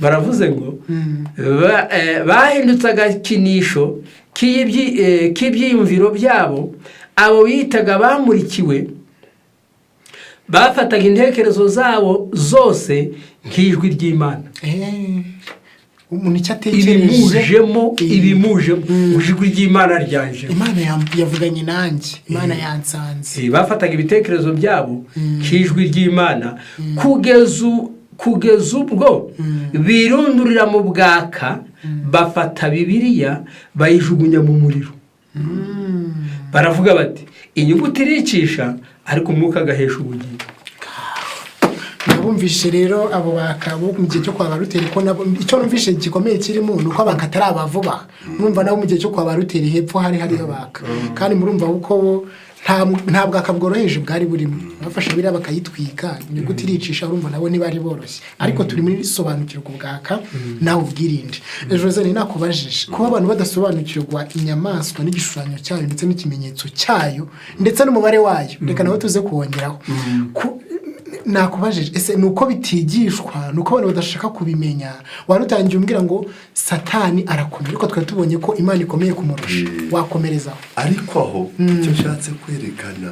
Baravuze ngo bahindutse agakinisho k'ibyiyumviro byabo. Abo bitaga bamurikiwe bafataga intekerezo zabo zose nk'ijwi ry'Imana. Umuntu icyatekereje ibimujemo ijwi ry'Imana ryaje. Imana yavuganye nanjye, Imana yansanze. Bafataga ibitekerezo byabo nk'ijwi ry'Imana kugeza ubwo birundurira mu bwaka, bafata Bibiliya bayijugunya mu muriro. Baravuga bati inyuguti iricisha ariko umwuka agahesha ubugingo. Nabumvishe rero abo bakabo mu gihe cyo kwa Luteri ko nabo icyo numvishe gikomeye kirimo nuko abakatari abavuba. Mwumva nabo mu gihe cyo kwa Luteri hepfo hariyo baka, kandi murumva uko nta bwaka bworoheje bwari burimo. Bafashe biriya bakayitwika, inyuguti iricisha, urumva nabo niba ari boroshye. Ariko turi muri Sobanukirwa ubwaka nawe ubwirinde. Jose ni nakubajije kuba abantu badasobanukirwa inyamaswa n'igishushanyo cyayo ndetse n'ikimenyetso cyayo ndetse n'umubare wayo, reka nawe tuze kuwongeraho. Nakubajije ese nuko bitigishwa, nuko abantu badashaka kubimenya. Warutangiye umbwira ngo Satani arakomeye, ariko twari tubonye ko Imana ikomeye kumurusha. Wakomerezaho. Ariko aho icyo nshatse kwerekana,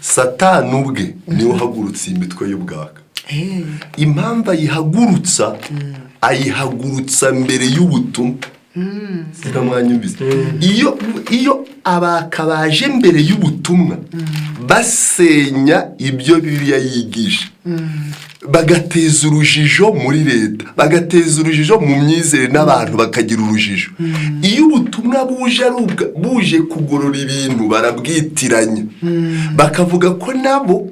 Satani ubwe niwe uhagurutse imitwe y'ubwaka. Impamvu ayihagurutsa mbere y'ubutumwa. Sida mwanyumvise. Iyo abakabaje mbere y'ubutumwa basenya ibyo Bibiliya yigisha, bagateza urujijo muri leta, bagateza urujijo mu myizere n'abantu bakagira urujijo. Iyo ubutumwa buje kugorora ibintu barabwitiranya, bakavuga ko nabo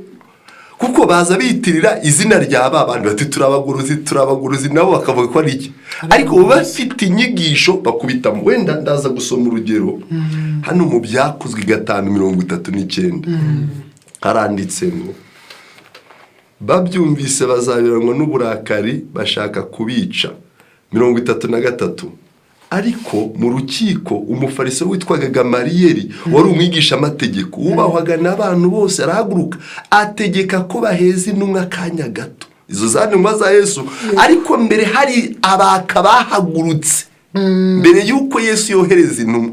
kuko baza bitirira izina rya abantu bati turabaguruzi nabo bakavuga ko ari iki. Ariko bafite inyigisho bakubitamo. Wenda ndaza gusoma urugero hano mu Byakozwe 5:39 haranditse ngo babyumvise bazabiranwa n'uburakari bashaka kubica, 33. ariko mu rukiko umufariso witwaga Gamariyeli wari umwigisha amategeko wubahwaga n'abantu bose, arahaguruka ategeka ko baheza intumwa akanya gato. Izo za ntumwa za Yesu, ariko mbere hari abaka bahagurutse mbere y'uko Yesu yohereza intumwa.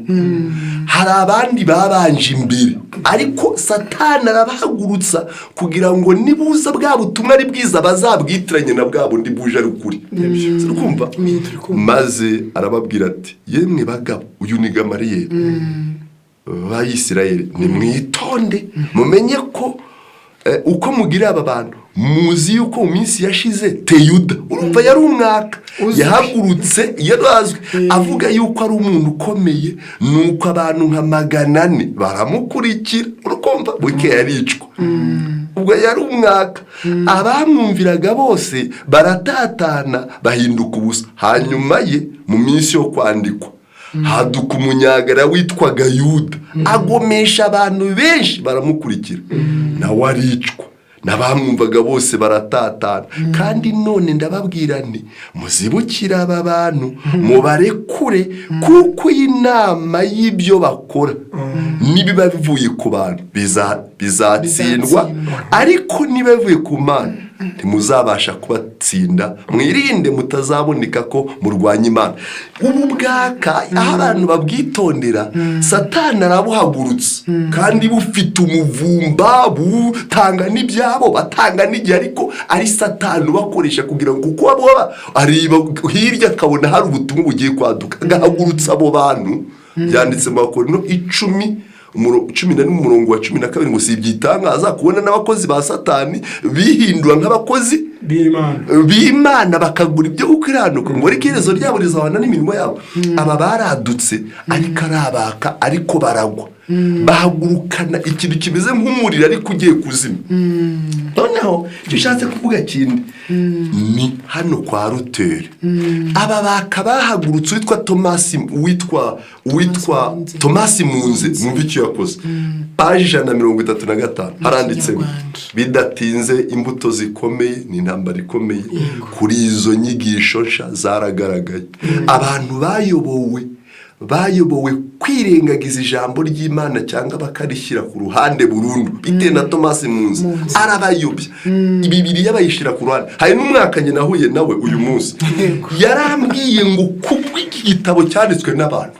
Hari abandi babanje imbere, ariko Satani arabahagurutsa kugira ngo nibuza bwa butumwa ari bwiza bazabwitiranye na bwa bundi buje ari ukuri. Kumva? Maze arababwira ati, yemwe bagabo, uyu ni Gamariyeli b'Isirayeli, nimwitonde mumenye ko uko mugira aba bantu, muzi yuko mu minsi yashize Teyuda, urumva yari umwaka, yahagurutse yarazwe avuga yuko ari umuntu ukomeye, nuko abantu nka 400 baramukurikira. Urukumva buke yaricwa. Ubwo yari umwaka, abamwumviraga bose baratatana bahinduka ubusa. Hanyuma ye mu minsi yo kwandikwa haduka umunyagara witwaga Yuda, agomesha abantu benshi baramukurikira, nawe aricwa. N'abamwumvaga bose baratatana. Kandi none ndababwira nti, muzibukira aba bantu mubarekure, kuko inama y'ibyo bakora nibiba bivuye ku bantu bizatsindwa, ariko niba bivuye ku Mana ntimuzabasha kubatsinda. Mwirinde mutazaboneka ko murwanya Imana. Ubwaka aho abantu babwitondera, Satani arabuhagurutsa kandi bufite umuvumba, butanga n'ibyabo, batanga n'igihe, ariko ari Satani ubakoresha kugira ngo kuko abo areba hirya akabona hari ubutumwa bugiye kwaduka, agahagurutsa abo bantu. Byanditse mu Bakorinto 10:12 ngo si ibyitangaza kubona n'abakozi ba Satani bihindura nk'abakozi b'Imana bakagura ibyo gukiranuka, ngo ariko iherezo ryabo rizabana n'imirimo yabo. Aba baradutse ariko arabaka, ariko baragwa, bahagurukana ikintu kimeze nk'umuriro ariko ugiye kuzima. Noneho icyo ushatse kuvuga kindi ni hano kwa Ruteri, aba bakabahagurutse witwa Tomasi Munze. Mwumva icyo yakoze. Paji 135 haranditse, bidatinze imbuto zikomeye n'intambara ikomeye kuri izo nyigisho nsha zaragaragaye. Abantu bayobowe kwirengagiza ijambo ry'Imana cyangwa bakarishyira ku ruhande burundu. Bitewe na Tomasi Munze arabayobya, Bibiliya bayishyira ku ruhande. Hari n'umwaka nyine nahuye nawe uyu munsi, yarambwiye ngo kubwo iki gitabo cyanditswe n'abantu,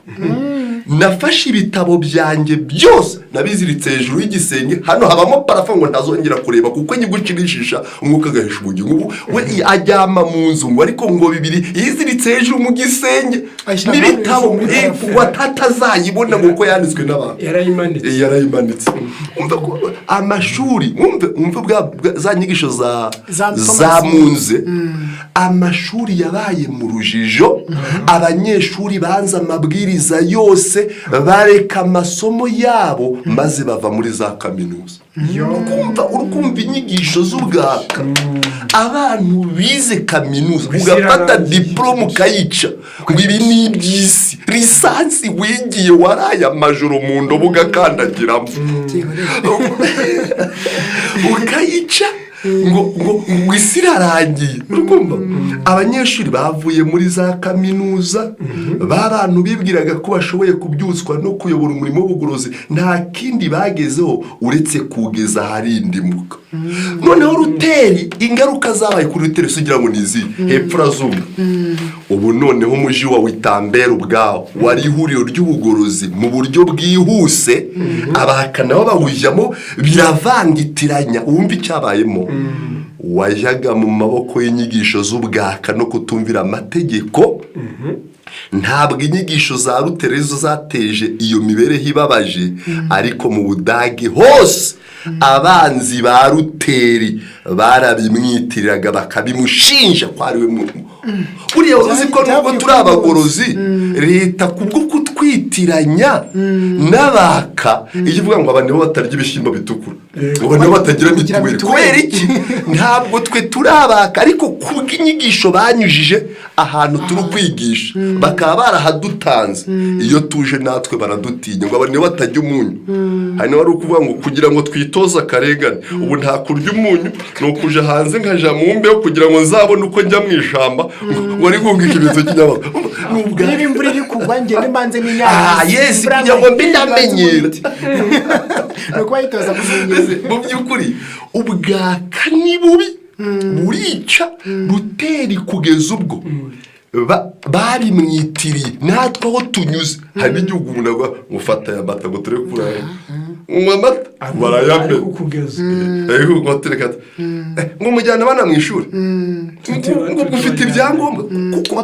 nafashe ibitabo byanjye byose nabiziritse hejuru y'igisenge, hano habamo parafa ngo ntazongera kureba kuko nyigucirishisha umwuka gahisha ubugingo. We ajyama mu nzu ngo ariko ngo Bibiliya yiziritse hejuru mu gisenge n'ibitabo watatazayibona ngo uko yanditswe n'abantu. Yarayimanitse. Umva ko amashuri, umva za nyigisho za Munze, amashuri yabaye mu rujijo. Abanyeshuri banza amabwiriza yose, bareka amasomo yabo maze bava muri za kaminuza. Urukumva inyigisho z'Ubwaka. Abantu bize kaminuza ugafata diplome ukayica ngo ibi ni iby'isi, lisansi wigiye waraye amajoro mu ndobo ugakandagiramo ukayica ngo isi irarangiye. Urukumva abanyeshuri bavuye muri za kaminuza, b'abantu bibwiraga ko bashoboye kubyutswa no kuyobora umurimo w'ubugorozi, nta kindi bagezeho uretse kugeza harindimuka. Noneho Ruteri, ingaruka zabaye kuri Ruteri sugira ngo nizi hepfo razumva. Ubu noneho umuji wa Witambere ubwawo wari ihuriro ry'ubugorozi mu buryo bwihuse, abahaka nabo bawujyamo biravangitiranya. Wumva icyabayemo, wajyaga mu maboko y'inyigisho z'Ubwaka no kutumvira amategeko. Ntabwo inyigisho za Ruteri zo zateje iyo mibereho ibabaje, ariko mu Budage hose abanzi ba Ruteri barabimwitiriraga bakabimushinja ko ari we muntu. Buriya uzi ko nubwo turi abagorozi, leta kubwo kutwi kwitiranya n'abaka iyo uvuga ngo abantu nibo batarya ibishyimbo bitukura ngo nibo batagira mituweli kubera iki ntabwo twe turabaka ariko kubw'inyigisho banyujije ahantu turi kwigisha bakaba barahadutanze iyo tuje natwe baradutinya ngo abantu nibo batarya umunyu hano wari ukuvuga ngo kugira ngo twitoze akarengane ubu nta kurya umunyu ni ukuja hanze nkaja mu mbeho kugira ngo nzabone uko njya mu ishamba ngo ari gunga ikimenyetso cy'inyamaswa niba imvura iri kugwa njye nimbanze n'inyamaswa yes kugira ngo mbindamenyere nuko bayitoza kumenyera mu by'ukuri ubwaka ni bubi burica ruteri kugeza ubwo barimwitiriye natwe aho tunyuze hari n'igihugu umuntu agwa mufata aya mata ngo ture kuraya amata barayambe ariko ngo tereka ngo mujyana abana mu ishuri ngo ufite ibyangombwa kuko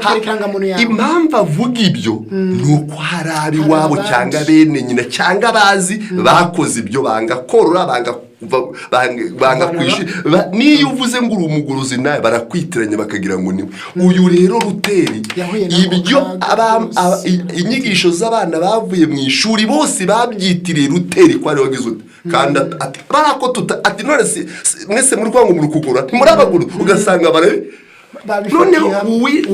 impamvu avuga ibyo ni uko hari ab'iwabo cyangwa bene nyina cyangwa abazi bakoze ibyo banga korora banga kwishira niyo uvuze ngo uri umuguruzi nawe barakwitiranya bakagira ngo niwe uyu rero ruteri ibyo inyigisho z'abana bavuye mu ishuri bose babyitiriye ruteri ko ari wagize ute kandi barako ati none mwese muri kwangu muri kugura ntimuri abaguru ugasanga noneho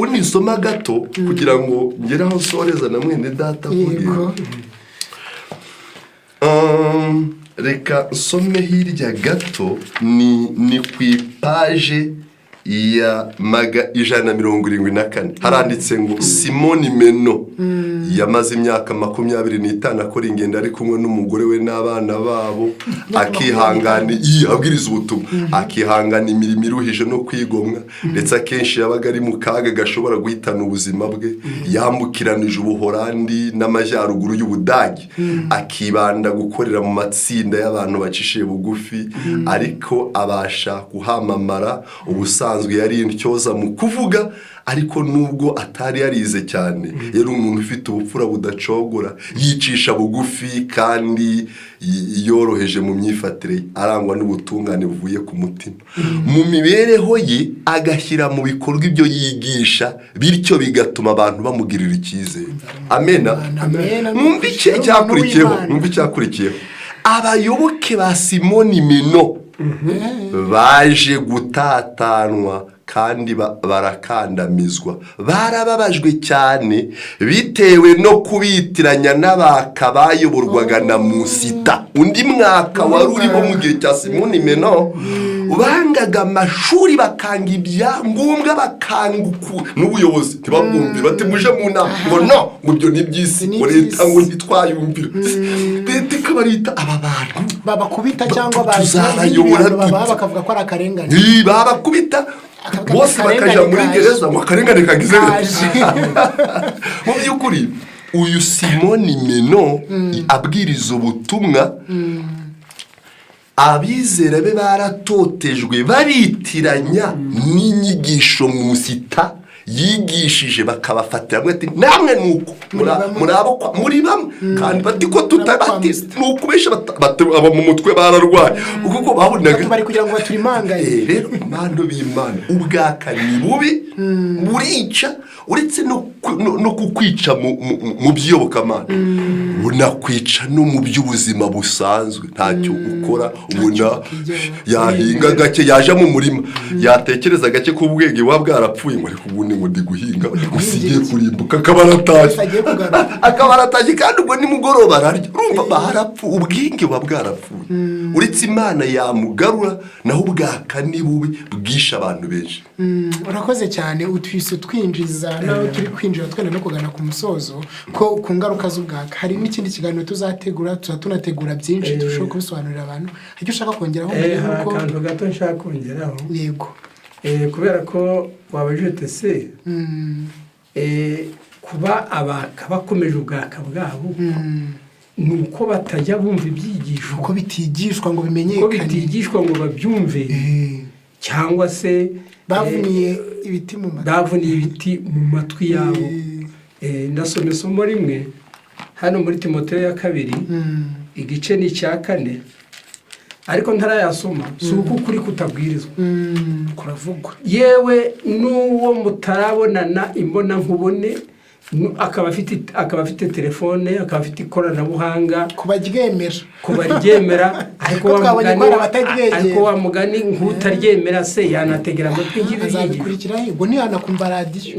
unisoma gato kugira ngo ngere aho nsoreza na mwene data kugira reka nsome hirya gato ni ku ipaje ya 174 haranditse ngo Simoni Meno yamaze imyaka 25 akora ingendo ari kumwe n'umugore we n'abana babo akihangana abwiriza ubutumwa akihangana imirimo iruhije no kwigomwa ndetse akenshi yabaga ari mu kaga gashobora guhitana ubuzima bwe yambukiranije Ubuholandi n'amajyaruguru y'Ubudage akibanda gukorera mu matsinda y'abantu bacishiye bugufi ariko abasha kuhamamara ubusanzwe yari intyoza mu kuvuga ariko nubwo atari yarize cyane yari umuntu ufite ubupfura budacogora yicisha bugufi kandi yoroheje mu myifatire arangwa n'ubutungane buvuye ku mutima mu mibereho ye agashyira mu bikorwa ibyo yigisha bityo bigatuma abantu bamugirira icyizere amena numva icyakurikiyeho abayoboke ba Simoni Meno baje gutatanwa kandi barakandamizwa barababajwe cyane bitewe no kubitiranya n'abaka bayoborwaga na Musita undi mwaka wari urimo mu gihe cya Simoni Meno bangaga amashuri bakanga ibyangombwa bakanga n'ubuyobozi ntibabwumvire bati muje mu nama ngo no ngo byo ni by'isi ngo leta ngo ntitwayumvire leta ikabarita aba bantu babakubita cyangwa bazabayobora bakavuga ko ari akarengane babakubita bose bakaja muri gereza mu karengane kagize mu by'ukuri uyu Simoni Meno abwiriza ubutumwa abizera be baratotejwe babitiranya n'inyigisho Musita yigishije bakabafatira ati namwe nuko muri bamwe kandi bati ko tutabati nuko besha aba mu mutwe bararwaye kuko babonaga bari kugira ngo baturimangaye rero bando b'Imana ubwaka ni bubi burica uretse no kukwica mu by'iyobokamana bunakwica no mu by'ubuzima busanzwe ntacyo ukora ubona yahinga gake yaje mu murima yatekereza gake ko ubwenge wa bwarapfuye ngo ariko ubundi ngo ndi guhinga usigiye kurimbuka akabarataje kandi ubwo ni mugoroba ararya urumva barapfu ubwenge wa bwarapfuye uretse Imana yamugarura naho ubwaka ni bubi bwisha abantu benshi urakoze cyane utwise twinjiza naho turi kwinjira twene no kugana ku musozo ko ku ngaruka z'ubwaka hari n'ikindi kiganiro tuzategura tunategura byinshi dushobora kubisobanurira abantu icyo ushaka kongeraho ko akantu gato nshaka kongeraho yego kubera ko wabajete se kuba bakomeje ubwaka bwabo nuko batajya bumva ibyigisho uko bitigishwa ngo bimenyekane uko bitigishwa ngo babyumve cyangwa se bavuniye ibiti mu matwi yabo ndasoma isomo rimwe hano muri Timoteyo ya 2 igice ni cya 4 ariko ntarayasoma si uko kuri kutabwirizwa kuravugwa yewe n'uwo mutarabonana imbona nkubone akaba afite telefone, akaba afite ikoranabuhanga kubaryemera ariko wa mugani nk'utaryemera se yanategera amatwi azabikurikira ubwo ntiyanakumva radiyo.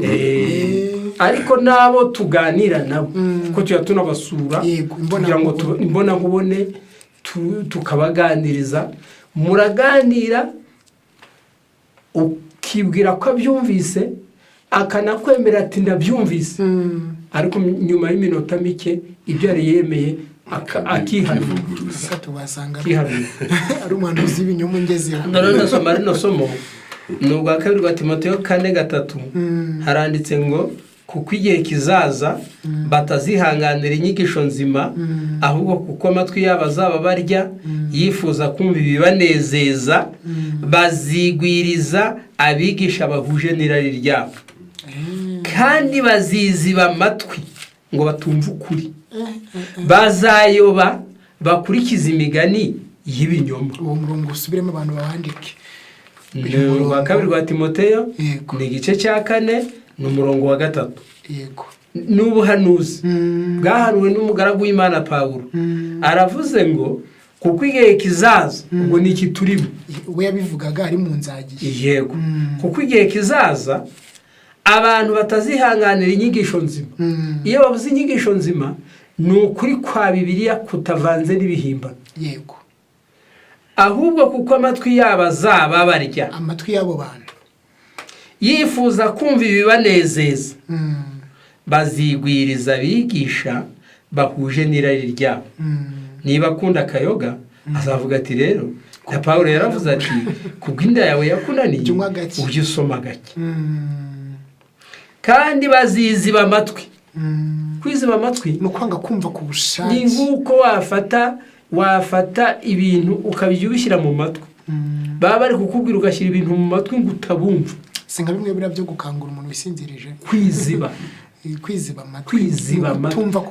ariko nabo tuganira nabo kuko tuya tunabasura kugira ngo imbona nkubone tukabaganiriza, muraganira ukibwira ko abyumvise akanakwemera ati ndabyumvise, ariko nyuma y'iminota mike ibyo yari yemeye akihanura. ari umuhanuzi w'ibinyoma ngezeho. ndasoma rino somo ni Ubwaka rwa Timoteyo 4:3 haranditse ngo kuko igihe kizaza batazihanganira inyigisho nzima, ahubwo kuko amatwi yabo azaba barya yifuza kumva ibibanezeza, bazigwiriza abigisha bahuje n'irari ryabo, kandi baziziba amatwi ngo batumve ukuri, bazayoba bakurikiza imigani y'ibinyoma. uwo murongo usubiremo abantu bawandike. Ubwaka rwa Timoteyo ni igice cya 4 n'umurongo wa 3. Yego. N'ubuhanuzi bwahanuwe n'umugaragu w'Imana Pawulo, aravuze ngo kuko igihe kizaza, ubwo ni iki turimo, we yabivugaga ari mu nzagiye. Yego. kuko igihe kizaza abantu batazihanganira inyigisho nzima. Iyo bavuze inyigisho nzima ni ukuri kwa Bibiliya kutavanze n'ibihimbano. Yego. ahubwo kuko amatwi yabo azaba barya, amatwi y'abo bantu yifuza kumva ibibanezeza, bazigwiriza abigisha bahuje n'irari ryabo. niba akunda akayoga azavuga ati rero na Pawulo yaravuze ati kubwo inda yawe yakunaniye ujye usoma gake. kandi baziziba amatwi. kwiziba amatwi ni ukwanga kumva ku bushake. ni nk'uko wafata ibintu ukabijya ubishyira mu matwi, baba bari kukubwira ugashyira ibintu mu matwi ngo utabumva. si nka bimwe biriya byo gukangura umuntu wisinzirije. kwiziba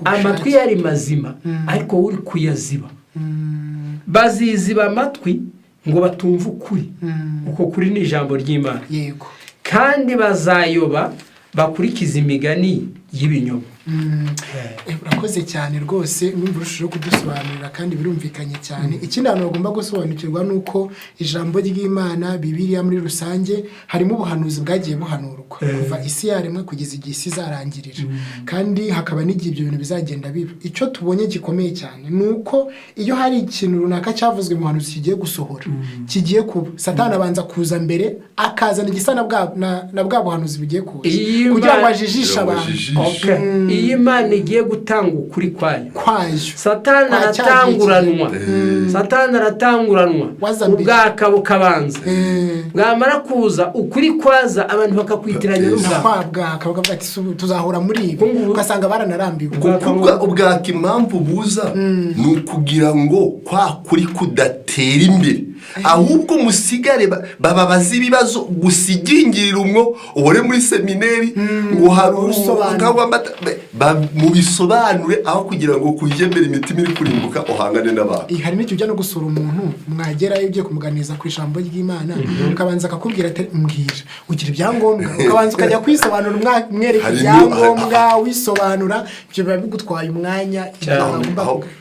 amatwi yari mazima ariko uri kuyaziba. baziziba amatwi ngo batumve ukuri, uko kuri ni ijambo ry'Imana. Yego. kandi bazayoba bakurikiza imigani y'ibinyoma. urakoze cyane rwose, numva urushaho kudusobanurira kandi birumvikanye cyane. ikindi abantu bagomba gusobanukirwa nuko ijambo ry'Imana, Bibiliya muri rusange, harimo ubuhanuzi bwagiye buhanurwa kuva isi yaremwe kugeza igihe isi izarangirira, kandi hakaba n'igihe ibyo bintu bizagenda biba. icyo tubonye gikomeye cyane nuko iyo hari ikintu runaka cyavuzwe mu buhanuzi kigiye gusohora, kigiye kuba, Satani abanza kuza mbere akazana igisa na bwa buhanuzi bugiye kuza kugira ngo ajijishe abantu. iyi Imana igiye gutanga ukuri kwayo, Satani aratanguranwa ubwaka bukabanza, bwamara kuza ukuri kwaza abantu bakakwitiranya n'ubwaka, bakavuga ati tuzahora muri ibi, ugasanga baranarambiwe. ubwaka impamvu buza ni ukugira ngo kwa kuri kudatera imbere, ahubwo musigare bababaza ibibazo, gusigingirira umwo ubore muri seminari ngo mu bisobanure, aho kugira ngo kujyembere imitima iri kurimbuka uhangane n'abantu. hari n'icyo ujya no gusura umuntu mwagerayo ugiye kumuganiza ku ijambo ry'Imana, ukabanza akakubwira ati mbwira ugira ibyangombwa, ukabanza ukajya kwisobanura, umwereka ibyangombwa wisobanura, ibyo biba bigutwaye umwanya.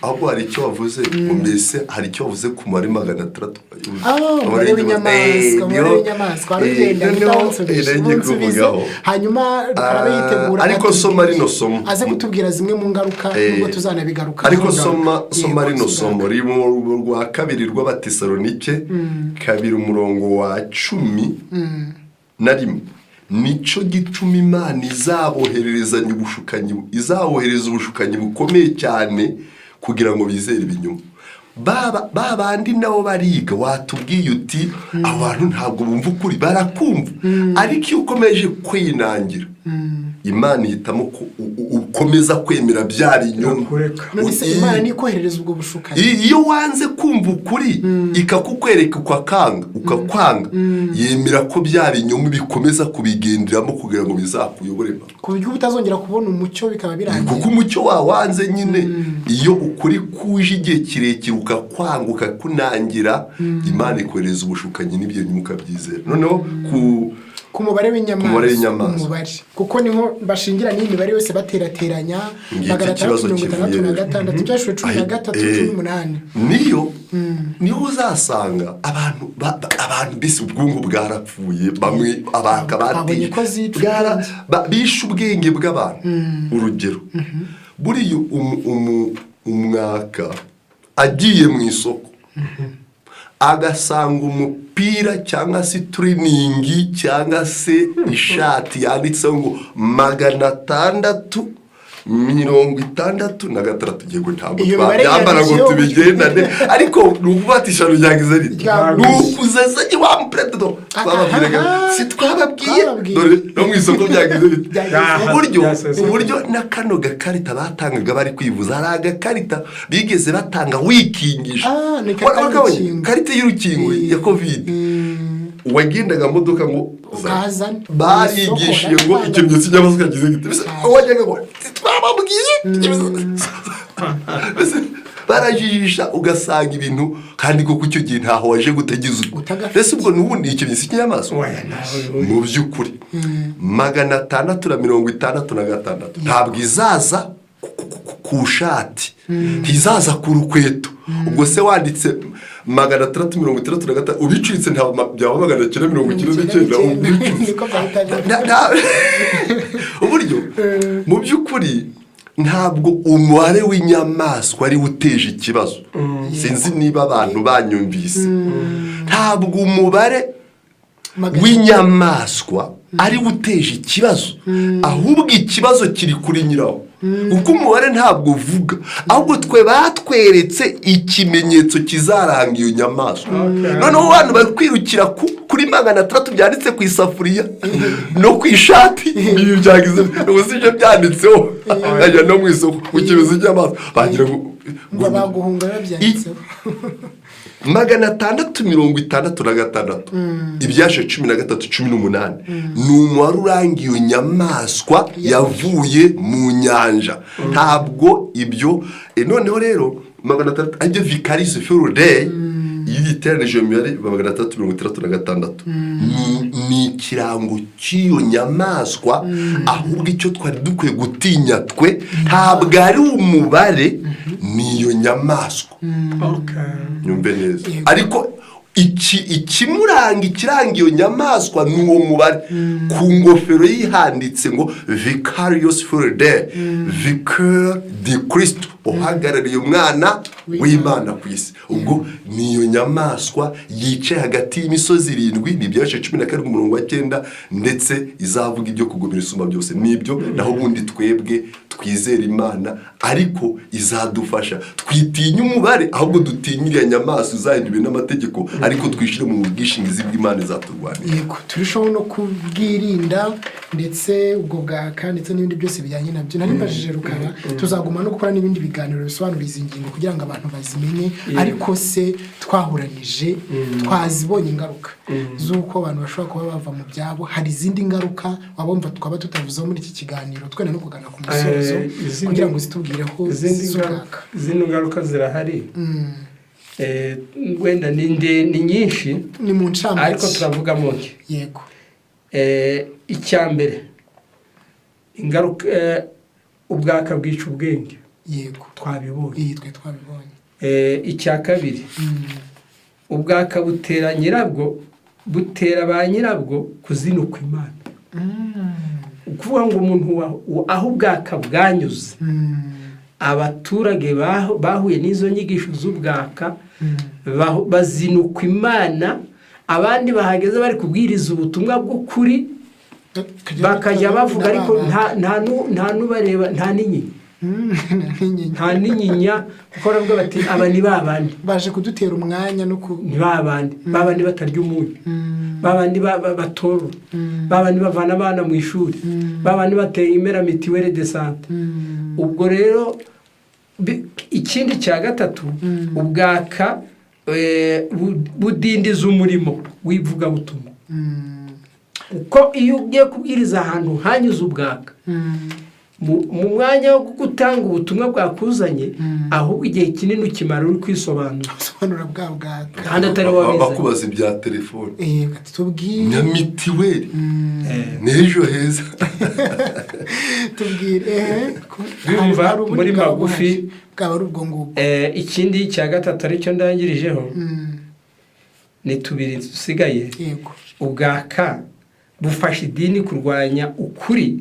ahubwo hari icyo wavuze mbese hari icyo wavuze ku mari 600. umubare w'inyamaswa arugenda hanyuma arabe yitegura, ariko soma rino somo aze kutubwira zimwe mu ngaruka nubwo tuzanabigaruka. ariko soma rino somo riri mu rwa 2 rw'Abatesalonike 2 umurongo wa 11. nico gituma Imana izabohereza ubushukanyi bukomeye cyane kugira ngo bizere ibinyoma. bandi nabo bariga, watubwiye uti abantu ntabwo bumva ukuri, barakumva, ariko iyo ukomeje kwinangira Imana ihitamo ko ukomeza kwemera byari inyuma. Imana ni koherereza ubwo bushukanyi. iyo wanze kumva ukuri ikakukwereka ukakwanga, yemera ko byari inyuma bikomeza kubigenderamo kugira ngo bizakuyobore, ku buryo utazongera kubona umucyo bikaba birangiye, kuko umucyo wawanze nyine. iyo ukuri kuje igihe kirekire ukakwanga ukakunangira, Imana ikohereza ubushukanyi n'ibyo nyuma ukabyizera. noneho ku mubare w'inyamaswa kuko niho bashingira n'imibare yose baterateranya 366 byashwe 13 niho uzasanga abantu bise ubwungu bwarapfuye bamwe abakabati bishe ubwenge bw'abantu urugero buriya umwaka agiye mu isoko agasanga umupira cyangwa se turiningi cyangwa se ishati yanditseho ngo 666 yego ntabwo twabyambara ngo tubigendane ariko nukubatisha rujyagize nukuzazanye wa mpredo twababwiraga si twababwiye dore no mu isoko byagize uburyo na kano gakarita batangaga bari kwivuza hari agakarita bigeze batanga wikingisha karita y'urukingo ya covid wagendaga modoka ngo barigishije ngo ikimenyetso cy'amasaka kize gite wajyaga ngo twababwiye barajijisha ugasanga ibintu kandi ko kucyo gihe ntaho waje gutegiza ese ubwo nubundi ikimenyetso cy'amasaka mu by'ukuri 666 ntabwo izaza ku shati ntizaza ku rukweto ubwo se wanditse 666 ubicitse byaba 999 uburyo mu by'ukuri ntabwo umubare w'inyamaswa ari uteje ikibazo sinzi niba abantu banyumvise ntabwo umubare w'inyamaswa ari uteje ikibazo ahubwo ikibazo kiri kuri nyirawo uko umubare ntabwo uvuga ahubwo twe batweretse ikimenyetso kizaranga iyo nyamaswa noneho abantu bari kwirukira kuri 600 byanditse ku isafuriya no ku ishati ibi byagize ubusije byanditseho ajya no mu isoko ku kibazo cy'amaso bagira ngo baguhunga babyanditseho 666 ibyashe 13-18 ni umubare uranga iyo nyamaswa yavuye mu nyanja ntabwo ibyo noneho rero 600 ajya vicarious for day yiteranije mibare 666 ni ikirango cy'iyo nyamaswa ahubwo icyo twari dukwiye gutinya twe ntabwo ari umubare niyo nyamaswa nyumve neza ariko ikiranga iyo nyamaswa ni uwo mubare ku ngofero yihanditse ngo vicarious for day vicaire de Christ uhagarariye umwana w'Imana ku isi ubwo niyo nyamaswa yicaye hagati y'imisozi 7 n'ibyashe 17:9 ndetse izavuga ibyo kugomera isumba byose nibyo naho ubundi twebwe twizera Imana ariko izadufasha twitinya umubare ahubwo dutinyira nyamaswa uzahinduwe n'amategeko ariko twishire mu bwishingizi bw'Imana izaturwanira yego turushaho no kubwirinda ndetse ubwo bwaka ndetse n'ibindi byose bijyanye nabyo nanibajije rukara tuzaguma no gukora n'ibindi biganiro bisobanuriza ingingo kugira ngo abantu bazimenye ariko se twahuranije twazibonye ingaruka z'uko abantu bashobora kuba bava mu byabo hari izindi ngaruka wabumva twaba tutavuzeho muri iki kiganiro twene no kugana ku musozo kugira ngo zitubwireho izindi ngaruka zirahari wenda ni nyinshi ni mu ncamake ariko turavuga muke yego icyambere ingaruka ubwaka bwica ubwenge yego twabibonye twabibonye icya kabiri ubwaka butera ba nyirabwo kuzinukwa Imana ukuvuga ngo umuntu aho ubwaka bwanyuze abaturage bahuye n'izo nyigisho z'ubwaka bazinukwa Imana abandi bahageze bari kubwiriza ubutumwa bw'ukuri bakajya bavuga ariko nta nubareba nta n'inyinya kuko baravuga bati aba ni babandi baje kudutera umwanya no ni babandi batarya umunyu babandi batorora babandi bavana abana mu ishuri babandi bateye imera mitiwere de sante ubwo rero ikindi cya gatatu ubwaka budindiza umurimo w'ivugabutumwa uko iyo ugiye kubwiriza ahantu hanyuze ubwaka mu mwanya wo gutanga ubutumwa bwakuzanye ahubwo igihe kinini ukimara uri kwisobanura bwa bwaka kandi atari wabizi bakubaza ibya telefone tubwire na mitiweli n'ejo heza tubwire bumva muri magufi bwaba ari ubwo ngubwo. ikindi cya gatatu aricyo ndangirijeho ni tubiri dusigaye. Yego. Ubwaka bufasha idini kurwanya ukuri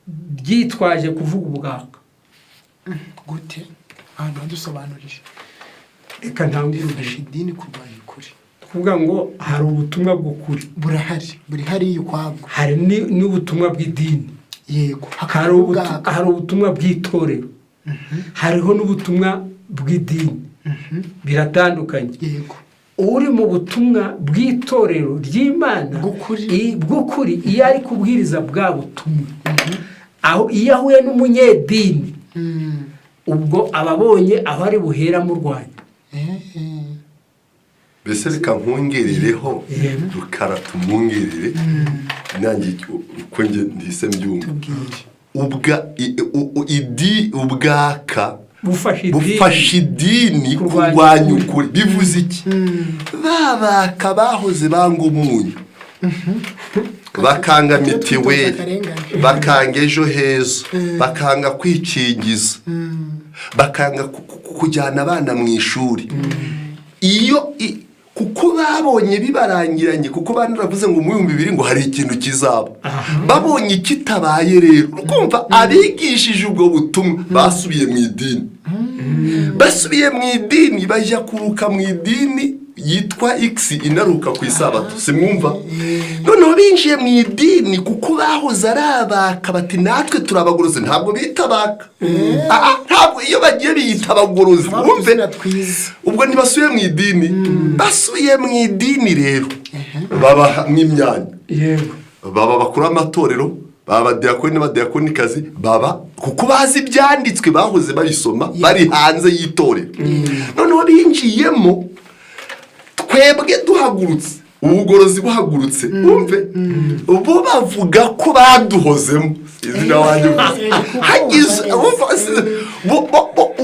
byitwaje kuvuga ubwaka. Gute? Abantu badusobanurije. Reka ntangire bufasha idini kurwanya ukuri. Kuvuga ngo hari ubutumwa bw'ukuri. Buri hari ukwabwo. Hari n'ubutumwa bw'idini. Yego. Hari ubutumwa bw'itorero. Hariho n'ubutumwa bw'idini. Biratandukanye. Yego. Uri mu butumwa bw'itorero ry'Imana bw'ukuri iyo ari kubwiriza bwa butumwa aho iyo ahuye n'umunyedini ubwo ababonye aho ari buhera mu Rwanda. Mbese reka nkongerereho rukara tumwongerere nanjye uko njye ndise mbyumva. Ubwaka bufasha idini kurwanya ukuri. Bivuze iki? Babaka bahoze banga umunyu, bakanga mitiweli, bakanga ejo heza, bakanga kwikingiza, bakanga kujyana abana mu ishuri. Iyo kuko babonye bibarangiranye, kuko banaravuze ngo mu 2000 ngo hari ikintu kizaba. Babonye kitabaye rero ukumva abigishije ubwo butumwa basubiye mu idini. Basubiye mu idini bajya kuruka mu idini yitwa X inaruka ku isabato. Simwumva? Noneho binjiye mu idini kuko bahoze arabaka bati natwe turabagoroze, ntabwo bitabaka. Ntabwo iyo bagiye biyitabagoroze wumve ubwo ntibasubiye mu idini. Basubiye mu idini rero baba mw'imyanya. Yego. Baba bakuru amatorero, baba diakoni n'abadiakonikazi, baba kuko bazi ibyanditswe bahoze babisoma bari hanze y'itorero. Noneho binjiyemo twebwe duhagurutse, ubugorozi buhagurutse umve ubo bavuga ko baduhozemo. Izina wanjye hagize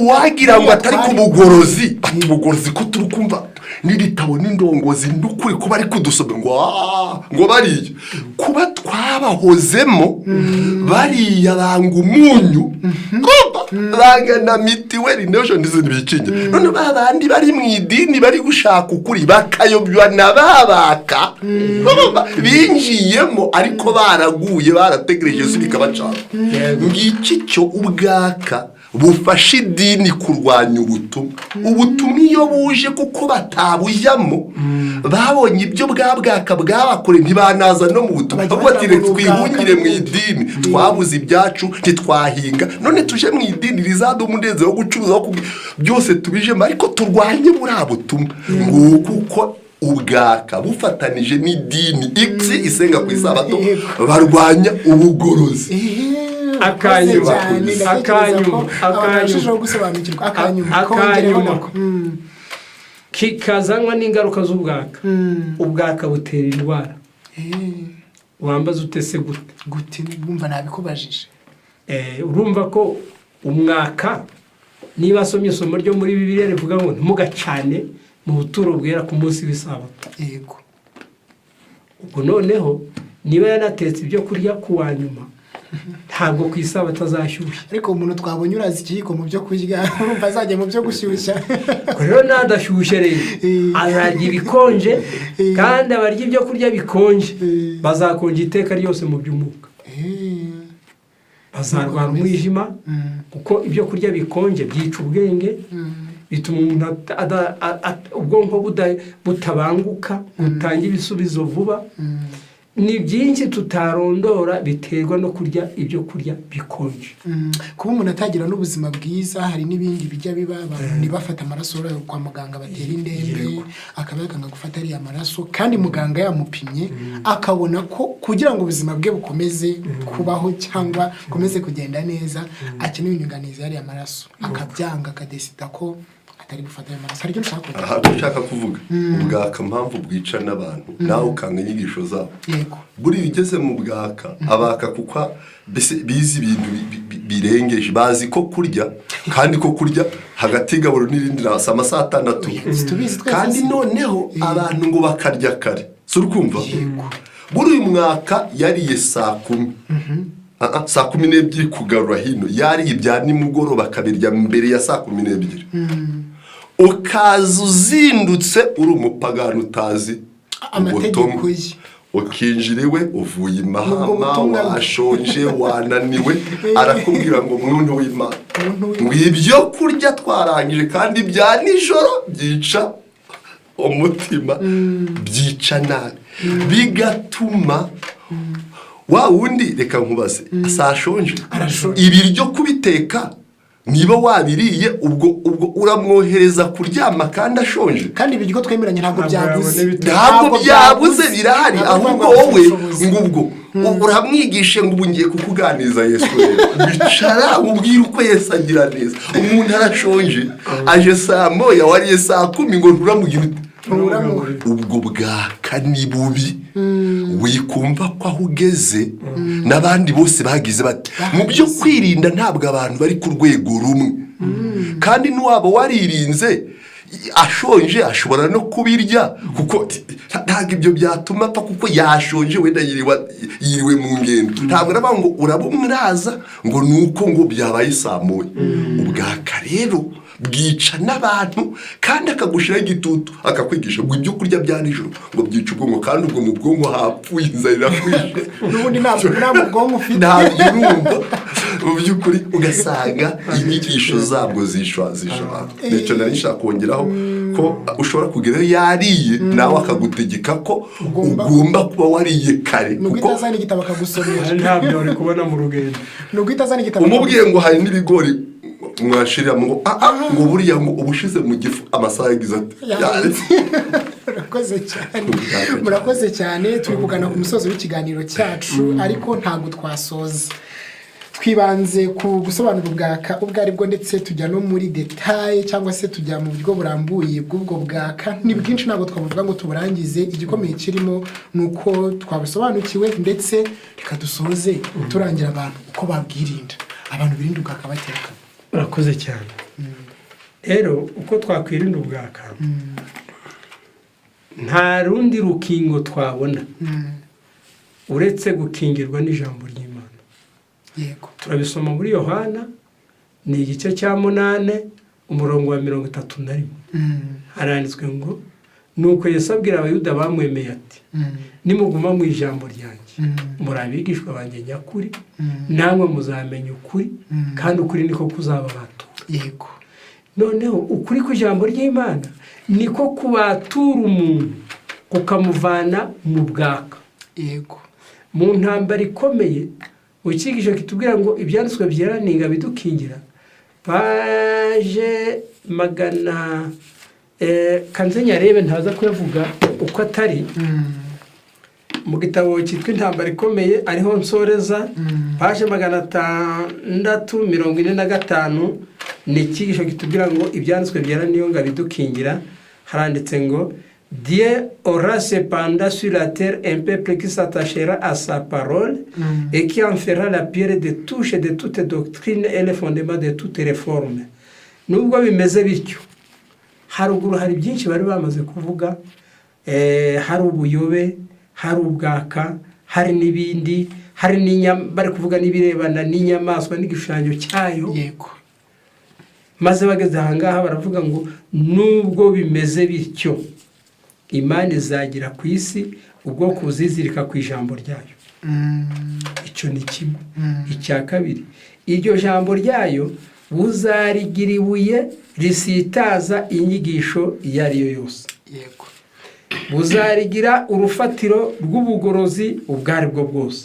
wagira ngo atari ku bugorozi, ubugorozi ko turi kumva n'ibitabo n'indongozi n'ukuri ko bari kudusoma ngo bariye kuba twabahozemo bariya banga umunyu banga na mitiweli n'ejo n'izindi bikinge. None babandi bari mu idini bari gushaka ukuri bakayobywa na babaka binjiyemo ariko baraguye barategereje Yesu bikabacana. Ngiki cyo ubwaka bufasha idini kurwanya ubutumwa iyo buje kuko batabujyamo babonye ibyo bwabwaka bwabakore ntibanaza no mu butumwa ahubwo ati twihungire mu idini twabuze ibyacu ntitwahinga none tuje mu idini rizado umunezero wo gucuruza byose tubijemo ariko turwanye buriya butumwa ngo kuko ubwaka bufatanije n'idini X isenga ku isabato barwanya ubugorozi. Akanyuma kikazanwa n'ingaruka z'ubwaka. Ubwaka butera indwara. Wambaza utese gute bumva nabikubajije. Urumva ko umwaka niba asomye isomo ryo muri Bibiliya rivuga ngo ntimugacane mu buturo bwera ku munsi w'isabato. Yego. Ubwo noneho niba yanatetse ibyo kurya kuwa nyuma ntabwo ku isabato azashyushya. Ariko umuntu twabonye urazi ikiyiko mu byo kurya urumva azajya mu byo gushyushya. Rero nadashyushye rero azarya ibikonje kandi abarya ibyo kurya bikonje bazakonja iteka ryose mu by'umwuka. Bazarwara umwijima kuko ibyo kurya bikonje byica ubwenge bituma umuntu ubwonko butabanguka butanga ibisubizo vuba. Ni byinshi tutarondora biterwa no kurya ibyo kurya bikonje. Kuba umuntu atagira n'ubuzima bwiza hari n'ibindi bijya biba abantu bafata amaraso kwa muganga batera indembe akaba yakanga gufata ari amaraso kandi muganga yamupimye akabona ko kugira ngo ubuzima bwe bukomeze kubaho cyangwa komeze kugenda neza akeneye inyunganizi yari amaraso akabyanga akadesida ko atari gufata ayo maraso. Hari icyo nshaka kuvuga. aha ushaka kuvuga ubwaka mpamvu bwica n'abantu nawe ukanga inyigisho zabo. Yego. buriya ugeze mu bwaka abaka kuko bizi ibintu birengeje, bazi ko kurya kandi ko kurya hagati y'igaburo n'irindi rasa amasaha 6 kandi noneho abantu ngo bakarya kare. Si urukumva? Buri uyu mwaka yariye saa 10 saa 12 kugarura hino, yariye ibya nimugoroba akabirya mbere ya saa 12. Ukaza uzindutse uri umupagani utazi amategeko ye, ukinjira iwe uvuye imahama washonje wananiwe, arakubwira ngo muntu w'Imana ngo ibyo kurya twarangije kandi bya nijoro byica umutima, byica nabi, bigatuma wa wundi reka nkubaze asashonje ibiryo kubiteka niba wabiriye ubwo uramwohereza kuryama kandi ashonje. kandi ibiryo twemeranye ntabwo byabuze birahari, ahubwo wowe ngubwo uramwigishe ngo ngiye kukuganiza Yesu bicara ubwira uko Yesu agira neza. Umuntu arashonje aje saa moya wariye saa 10 ngo nturamugira ubwo bwaka ni bubi. Wikumva ko aho ugeze n'abandi bose bagize bati mu byo kwirinda ntabwo abantu bari ku rwego rumwe, kandi n'uwabo waririnze ashonje ashobora no kubirya kuko ntabwo ibyo byatuma apfa kuko yashonje wenda yiriwe mu ngendo. Ntabwo aravuga ngo urabumuraza ngo nuko ngo byabaye saa moya. Ubwaka rero bwica n'abantu kandi akagushiraho igitutu akakwigisha ngo ibyo kurya bya nijoro ngo byica ubwonko, kandi ubwo mu bwonko hapfuye inzara irakwishe n'ubundi ntabwo bwonko ufite ntabwo urumva mu by'ukuri, ugasanga inyigisho zabwo zishwa. Nicyo nari nshaka kongeraho ko ushobora kugeraho yariye nawe akagutegeka ko ugomba kuba wariye kare, kuko utazana igitabo akagusomera ntabyo uri kubona mu rugendo. Nuko utazana igitabo umubwiye ngo hari n'ibigori mwashirira ngo ngo buriya ngo ubushize mu gifu amasaha yagize ati murakoze cyane. turi kugana ku musozo w'ikiganiro cyacu ariko ntabwo twasoza. Twibanze ku gusobanura ubwaka ubwo aribwo, ndetse tujya no muri detail cyangwa se tujya mu buryo burambuye bw'ubwo bwaka. Ni bwinshi ntabwo twavuga ngo tuburangize, igikomeye kirimo nuko twabusobanukiwe, ndetse reka dusoze turangira abantu uko babwirinda, abantu birinda ubwaka bateka. Urakoze cyane. Rero uko twakwirinda ubwaka nta rundi rukingo twabona uretse gukingirwa n'ijambo ry'Imana. Yego. Turabisoma muri Yohana ni igice cya 8 umurongo wa 31. Haranditswe ngo nuko Yesu abwira abayuda bamwemeye ati nimuguma mu ijambo ryanjye murabigishwa banjye nyakuri, namwe muzamenya ukuri kandi ukuri niko kuzababatura. Yego. Noneho ukuri ku ijambo ry'Imana niko kubatura umuntu kukamuvana mu bwaka. Yego. Mu ntambara ikomeye ukigisho kitubwira ngo ibyanditswe byera ninga bidukingira, paje magana kanzenya rebe ntaza kuvuga uko atari mu gitabo cyitwa intambara ikomeye ariho nsoreza, paje 645 ni ikigisho kitubwira ngo ibyanditswe byera niyo nga bidukingira. Haranditse ngo Dieu aura cependant sur la terre un peuple qui s'attachera à sa parole et qui en fera la pierre de touche de toute doctrine et le fondement de toute réforme. Nubwo bimeze bityo, haruguru hari byinshi bari bamaze kuvuga, hari ubuyobe, hari ubwaka, hari n'ibindi, hari bari kuvuga n'ibirebana n'inyamaswa n'igishushanyo cyayo. Yego. Maze bageze ahangaha baravuga ngo nubwo bimeze bityo Imana izagira ku isi ubwoko buzizirika ku ijambo ryayo. Icyo ni kimwe. Icya kabiri, iryo jambo ryayo buzarigira ibuye risitaza inyigisho iyo ari yo yose. Yego. Buzarigira urufatiro rw'ubugorozi ubwo aribwo bwose,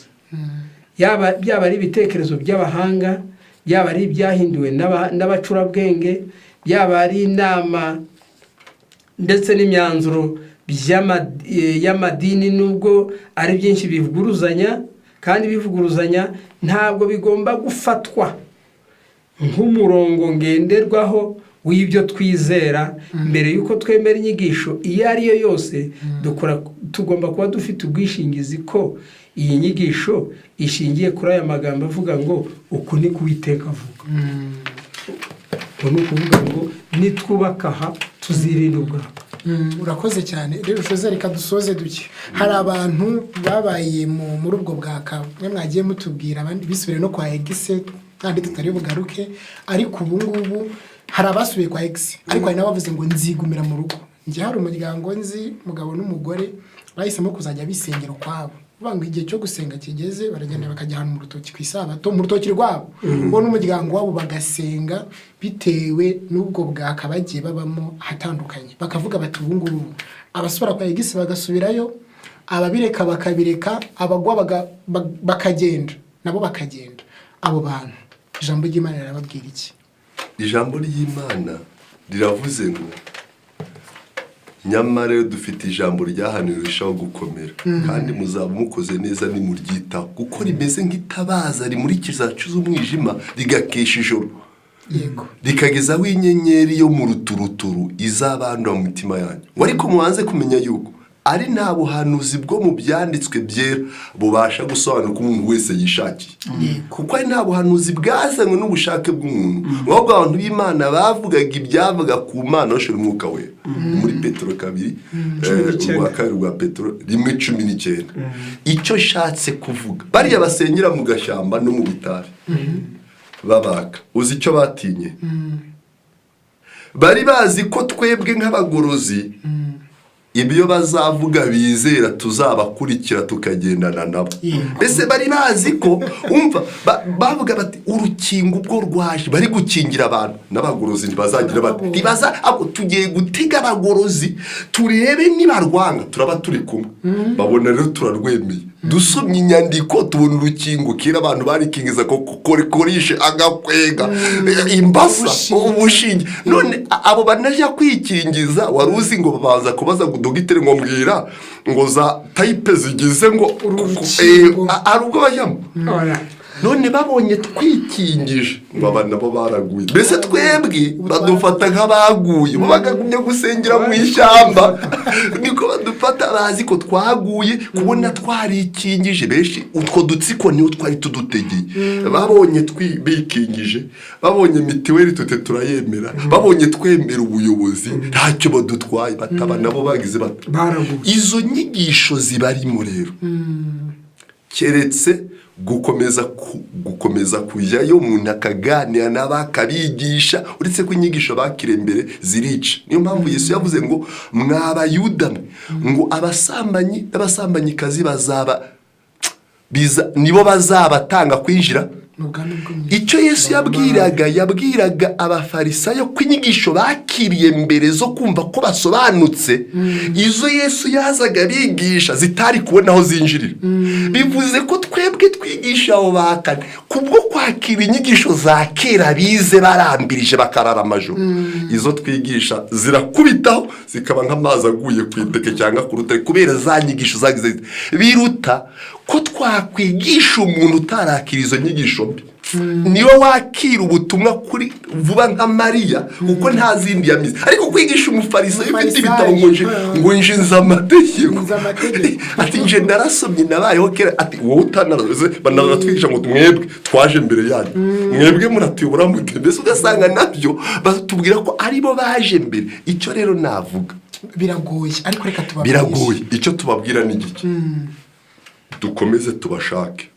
byaba ari ibitekerezo by'abahanga, byaba ari ibyahinduwe n'abacurabwenge, byaba ari inama ndetse n'imyanzuro y'amadini, nubwo ari byinshi bivuguruzanya, kandi bivuguruzanya ntabwo bigomba gufatwa nk'umurongo ngenderwaho w'ibyo twizera mbere y'uko twemera inyigisho iyo ari yo yose tugomba kuba dufite ubwishingizi ko iyi nyigisho ishingiye kuri aya magambo avuga ngo uku ni Uwiteka avuga. ni ukuvuga ngo nitwubaka aha tuzirinda ubwaka. Urakoze cyane. Rero ushoze reka dusoze duke. Hari abantu babaye muri ubwo bwaka mwe mwagiye mutubwira abandi bisubire no kwa egise kandi tutari bugaruke, ariko ubu ngubu hari abasubiye kwa egise ariko hari n'abavuze ngo nzigumira mu rugo. Njye hari umuryango nzi mugabo n'umugore bahisemo kuzajya bisengera kwabo, banga igihe cyo gusenga kigeze baragenda bakajya hano mu rutoki ku isabato mu rutoki rwabo, bo n'umuryango wabo bagasenga bitewe n'ubwo bwaka bagiye babamo hatandukanye. Bakavuga bati ubu ngubu abasubira kwa egisi bagasubirayo, ababireka bakabireka, abagwa bakagenda nabo bakagenda. Abo bantu ijambo ry'Imana rirababwira iki? Ijambo ry'Imana riravuze ngo nyamara dufite ijambo ryahanuriwe rishaho gukomera kandi muzaba mukoze neza nimuryitaho, kuko rimeze nk'itabaza rimurikiza z'umwijima rigakesha ijoro, yego, rikagezaho inyenyeri yo mu ruturuturu izabandwa mu mitima yanyu. Ariko mubanze kumenya yuko ari nta buhanuzi bwo mu byanditswe byera bubasha gusobanura ko umuntu wese yishakiye, kuko ari nta buhanuzi bwazanywe n'ubushake bw'umuntu, ahubwo abantu b'Imana bavugaga ibyavuga ku Mana bashira umwuka wera. Muri Petero 2 Ubwaka rwa Petero 1:19 icyo shatse kuvuga bariya basengera mu gashyamba no mu bitari babaka, uzi icyo batinye? Bari bazi ko twebwe nk'abagorozi ibyo bazavuga bizera tuzabakurikira tukagendana nabo. Mbese bari bazi ko umva bavuga bati urukingo ubwo rwaje bari gukingira abantu, n'abagorozi ntibazagira bati abo tugiye gutiga abagorozi turebe nibarwanga turaba turi kumwe. Babona rero turarwemeye, dusomye inyandiko tubona urukingo kira abantu barikingiza ko korishe agakwega imbasa ubushinge. None abo banaje kwikingiza waruzi ngo babanza kubaza dogiteri ngo mbwira ngo za type zigize ngo ari ubwo bajyamo. None babonye twikingije baba nabo baraguye. Mbese twebwe badufata nk'abaguye, bo bagagumye gusengera mu ishyamba niko badufata, bazi ko twaguye kubona twarikingije. Benshi utwo dutsiko niho twari tudutegeye. Babonye bikingije, babonye mitiweli tute turayemera, babonye twemera ubuyobozi ntacyo badutwaye, bataba nabo bagize baraguye. Izo nyigisho zibarimo rero keretse gukomeza kujyayo umuntu akaganira n'abakabigisha, uretse ko inyigisho bakire mbere zirica. Niyo mpamvu Yesu yavuze ngo mwabayuda ngo abasambanyi n'abasambanyikazi nibo bazabatanga kwinjira. Icyo Yesu yabwiraga abafarisayo ko inyigisho bakiriye mbere zo kumva ko basobanutse, izo Yesu yazaga bigisha zitari kubona aho zinjirira. Bivuze ko twebwe twigisha abo bakane kubwo kwakira inyigisho za kera bize barambirije bakarara amajoro. Izo twigisha zirakubitaho zikaba nk'amazi aguye ku iteke cyangwa ku rutare, kubera za nyigisho zagize biruta ko twakwigisha umuntu utarakira izo nyigisho mbi. Niyo wakira ubutumwa kuri vuba nka Mariya kuko nta zindi yamize, ariko kwigisha umufarisayo ufite ibitabo ngo nje amategeko ati nje narasomye nabayeho kera, ati wowe utanaraze banaratwigisha ngo mwebwe twaje mbere yanyu, mwebwe muratuyobora mute. Mbese ugasanga nabyo batubwira ko aribo baje mbere. Icyo rero navuga biragoye, ariko reka tubabwire biragoye. Icyo tubabwira ni iki? Dukomeze tubashake.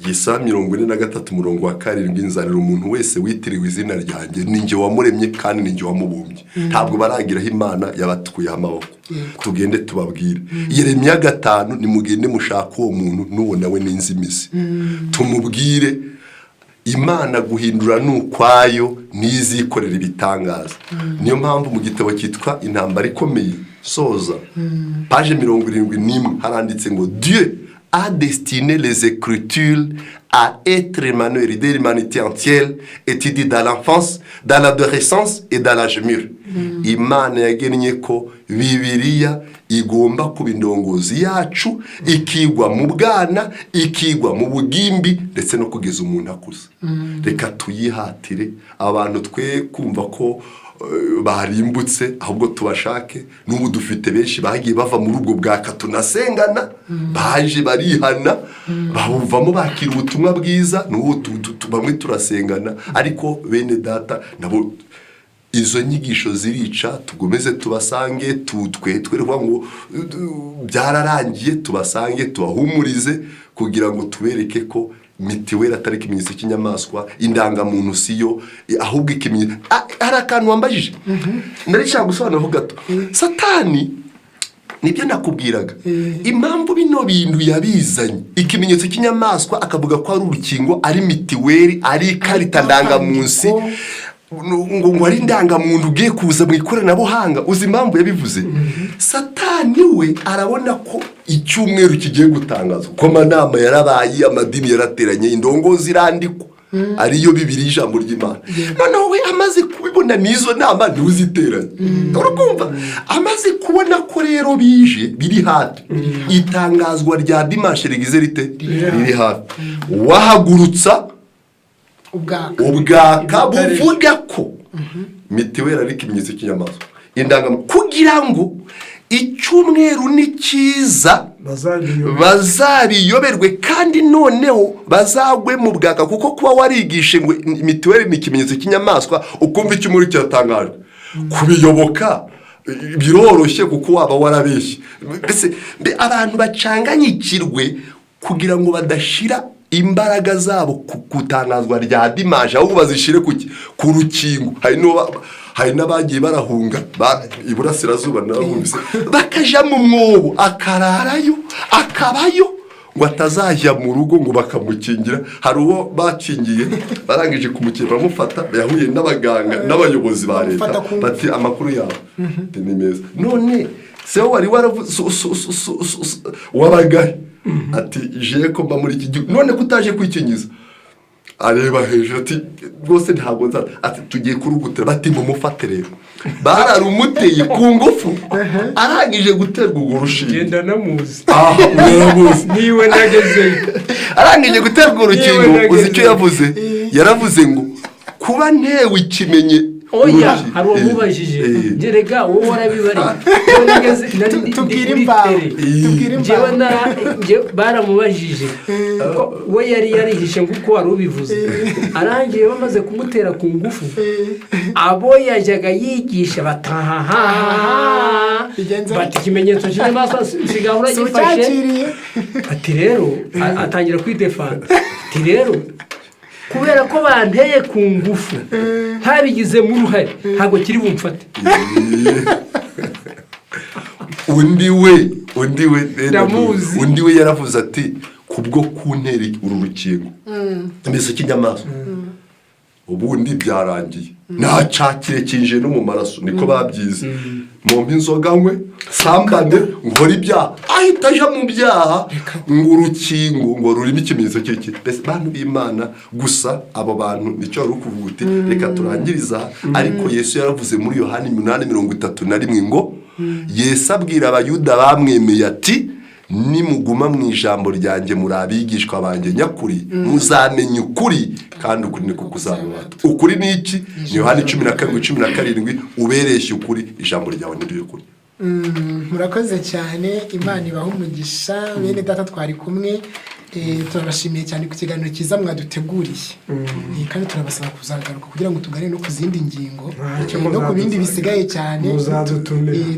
Yesaya 43:7 nzanira umuntu wese witiriwe izina ryanjye, ninjye wamuremye kandi ninjye wamubumbye. Ntabwo baragiraho Imana yabatukuye amaboko. Tugende tubabwire. Yeremiya 5 nimugende mushaka uwo muntu nubona we n'inzimizi, tumubwire Imana guhindura n'ukwayo nizikorera ibitangaza. Niyo mpamvu mu gitabo cyitwa Intambara Ikomeye soza page 71 haranditse ngo Dieu a destiné les Écritures à être émanuel de l'humanité entière, étudié dans l'enfance, dans l'adolescence et dans l'âge mûr. Imana yagennye ko Bibiliya igomba kuba indongozi yacu, ikigwa mu bwana, ikigwa mu bugimbi, ndetse no kugeza umuntu akuze. Reka tuyihatire abantu twe kumva ko barimbutse, ahubwo tubashake. N'ubu dufite benshi bagiye bava muri ubwo bwaka tunasengana, baje barihana, bavamo bakira ubutumwa bwiza. N'ubu bamwe turasengana, ariko bene data nabo izo nyigisho zirica. Tugomeze tubasange, twerekwa ngo byararangiye, tubasange tubahumurize kugira ngo tubereke ko mitiweli atari ikimenyetso cy'inyamaswa, indangamuntu siyo, ahubwo ikimenyetso. Hari akantu wambajije narishaka gusobanuraho gato. Satani nibyo nakubwiraga, impamvu bino bintu yabizanye ikimenyetso cy'inyamaswa, akavuga ko ari urukingo, ari mitiweli, ari ikarita ndangamunsi, ngo ari indangamuntu ugiye kuza mu ikoranabuhanga. Uzi impamvu yabivuze? Satani we arabona ko icyumweru kigiye gutangazwa, ko amanama yarabaye, amadini yarateranye, indongozi irandikwa, ariyo Bibiliya, ijambo ry'Imana. Noneho we amaze kubibona n'izo nama ntuziteranye, urakumva? Amaze kubona ko rero bije biri hafi, itangazwa rya dimanche rigize rite, riri hafi, wahagurutsa ubwaka buvuga ko mitiweli ari ikimenyetso cy'inyamaswa, indangamuntu, kugira ngo icyumweru nikiza bazabiyoberwe, kandi noneho bazagwe mu bwaka. Kuko kuba warigishe ngo mitiweli ni ikimenyetso cy'inyamaswa, ukumva icyumweru cyatangajwe, kubiyoboka biroroshye kuko waba warabeshye. Mbese abantu bacanganyikirwe kugira ngo badashira imbaraga zabo kutangazwa rya dimanche, ahubwo bazishire ku rukingo. Hari n'abagiye barahunga iburasirazuba, n'abahunze bakaja mu mwobo, akararayo, akabayo, ngo atazajya mu rugo ngo bakamukingira. Hari uwo bakingiye, barangije kumukingira bamufata, yahuye n'abaganga n'abayobozi ba leta, bati amakuru yawe ni meza. None se wari wabagaye ati je ko mba muri iki gihugu, none kutaje kwikingiza? Areba hejuru ati rwose ntabwo nza, ati tugiye kurugutera. Bati mumufate rero, bararumuteye ku ngufu, arangije guterwa urwo rushinge. Genda namuzi, uramuzi niwe nagezeyo. Arangije guterwa urukingo, uzi icyo yavuze? Yaravuze ngo kuba ntewe ikimenye. Oya, hari uwamubajije, gerega wowe warabibariye, tubwire imvaho. Baramubajije we yari yarihishe nk'uko wari ubivuze. Arangiye bamaze kumutera ku ngufu, abo yajyaga yigisha batahaha, bati ikimenyetso cy'inyamaswa sigahura gifashe. Ati rero atangira kwidefanda, ati rero kubera ko banteye ku ngufu habigizemo uruhare, ntabwo kiri bumfate. undi we yaravuze ati kubwo kuntera uru rukingo ikimenyetso cy'inyamaswa, ubundi byarangiye, nacakire kinje no mu maraso, niko babyize. Mumpe inzoga nkwe, sambane, nkora ibyaha, ahita aja mu byaha, ngo urukingo ngo rurimo ikimenyetso cy'iki. Mbese bantu b'Imana, gusa abo bantu nicyo wari ukuvuga uti reka turangiriza. Ariko Yesu yaravuze muri Yohana 8:31 ngo Yesu abwira abayuda bamwemeye ati nimuguma mu ijambo ryanjye muri abigishwa banjye nyakuri, muzamenya ukuri, kandi ukuri niko kuzababata. Ukuri ni iki? Ni Yohana 12:17, ubereshye ukuri, ijambo ryawe ni ryo kuri. Murakoze cyane, Imana ibaha umugisha. Bene data twari kumwe, turabashimiye cyane ku kiganiro cyiza mwaduteguriye, kandi turabasaba kuzagaruka kugira ngo tugane no ku zindi ngingo no ku bindi bisigaye cyane.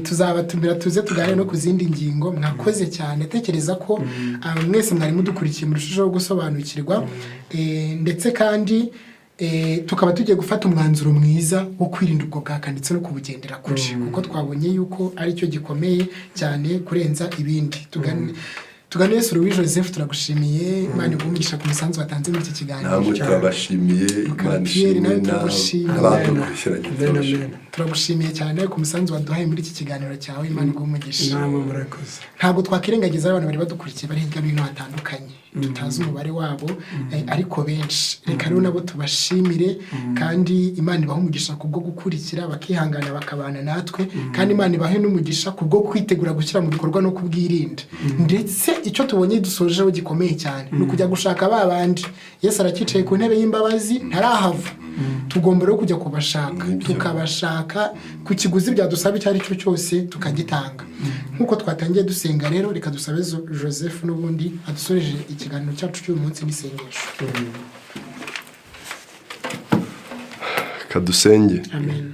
Tuzabatumira tuze tugane no ku zindi ngingo. Mwakoze cyane, tekereza ko mwese mwari mudukurikiye murushijeho gusobanukirwa, ndetse kandi tukaba tugiye gufata umwanzuro mwiza wo kwirinda ubwo bwaka ndetse no kubugendera kure, kuko twabonye yuko ari cyo gikomeye cyane kurenza ibindi. tugane Yesu Louis Joseph turagushimiye Imana igumugisha ku musanzu watanze muri iki kiganiro. namwe turabashimiye Imana ishimwe n'abandi turagushimiye cyane ku musanzu waduhaye muri iki kiganiro cyawe Imana igumugisha. namwe murakoze. Ntabwo twakwirengagiza abantu bari badukurikiye bari hirya bino hatandukanye tutazi umubare wabo ariko benshi reka rero nabo tubashimire kandi Imana ibahe umugisha kubwo gukurikira bakihangana bakabana natwe kandi Imana ibahe n'umugisha kubwo kwitegura gushyira mu bikorwa no kubwirinde. Ndetse icyo tubonye dusojeho gikomeye cyane ni ukujya gushaka babandi Yesu arakicaye ku ntebe y'imbabazi ntarahava. Tugomba rero kujya kubashaka tukabashaka ku kiguzi byadusaba icyo ari cyo cyose tukagitanga. Nkuko twatangiye dusenga rero reka dusabe Joseph n'ubundi adusoreje ikiganiro cyacu cy'uyu munsi n'isengesho. kadusenge. Amen.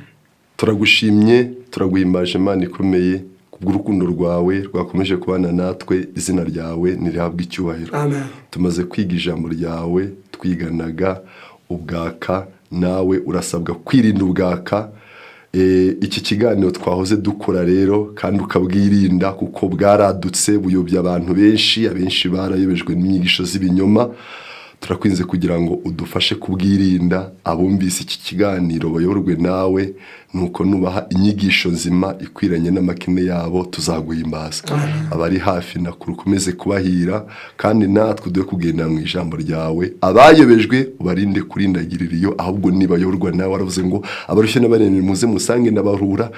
Turagushimye turaguhimbaje Imana ikomeye kubw'urukundo rwawe rwakomeje kubana natwe, izina ryawe nirihabwe icyubahiro. Amen. Tumaze kwiga ijambo ryawe twiganaga ubwaka, nawe urasabwa kwirinda ubwaka. Iki kiganiro twahoze dukora rero kandi ukabwirinda kuko bwaradutse buyobya abantu benshi, abenshi barayobejwe n'inyigisho z'ibinyoma. Turakwinze kugira ngo udufashe kubwirinda, abumvise iki kiganiro bayoborwe nawe, nuko nubaha inyigisho nzima ikwiranye n'amakine yabo tuzaguhimbaza. Abari hafi nakuru ukomeze kubahira kandi natwe duhe kugenda mu ijambo ryawe. Abayobejwe ubarinde kurindagirira iyo, ahubwo nibayoborwa nawe. Waravuze ngo abarushye n'abaremere muze musange n'abarura,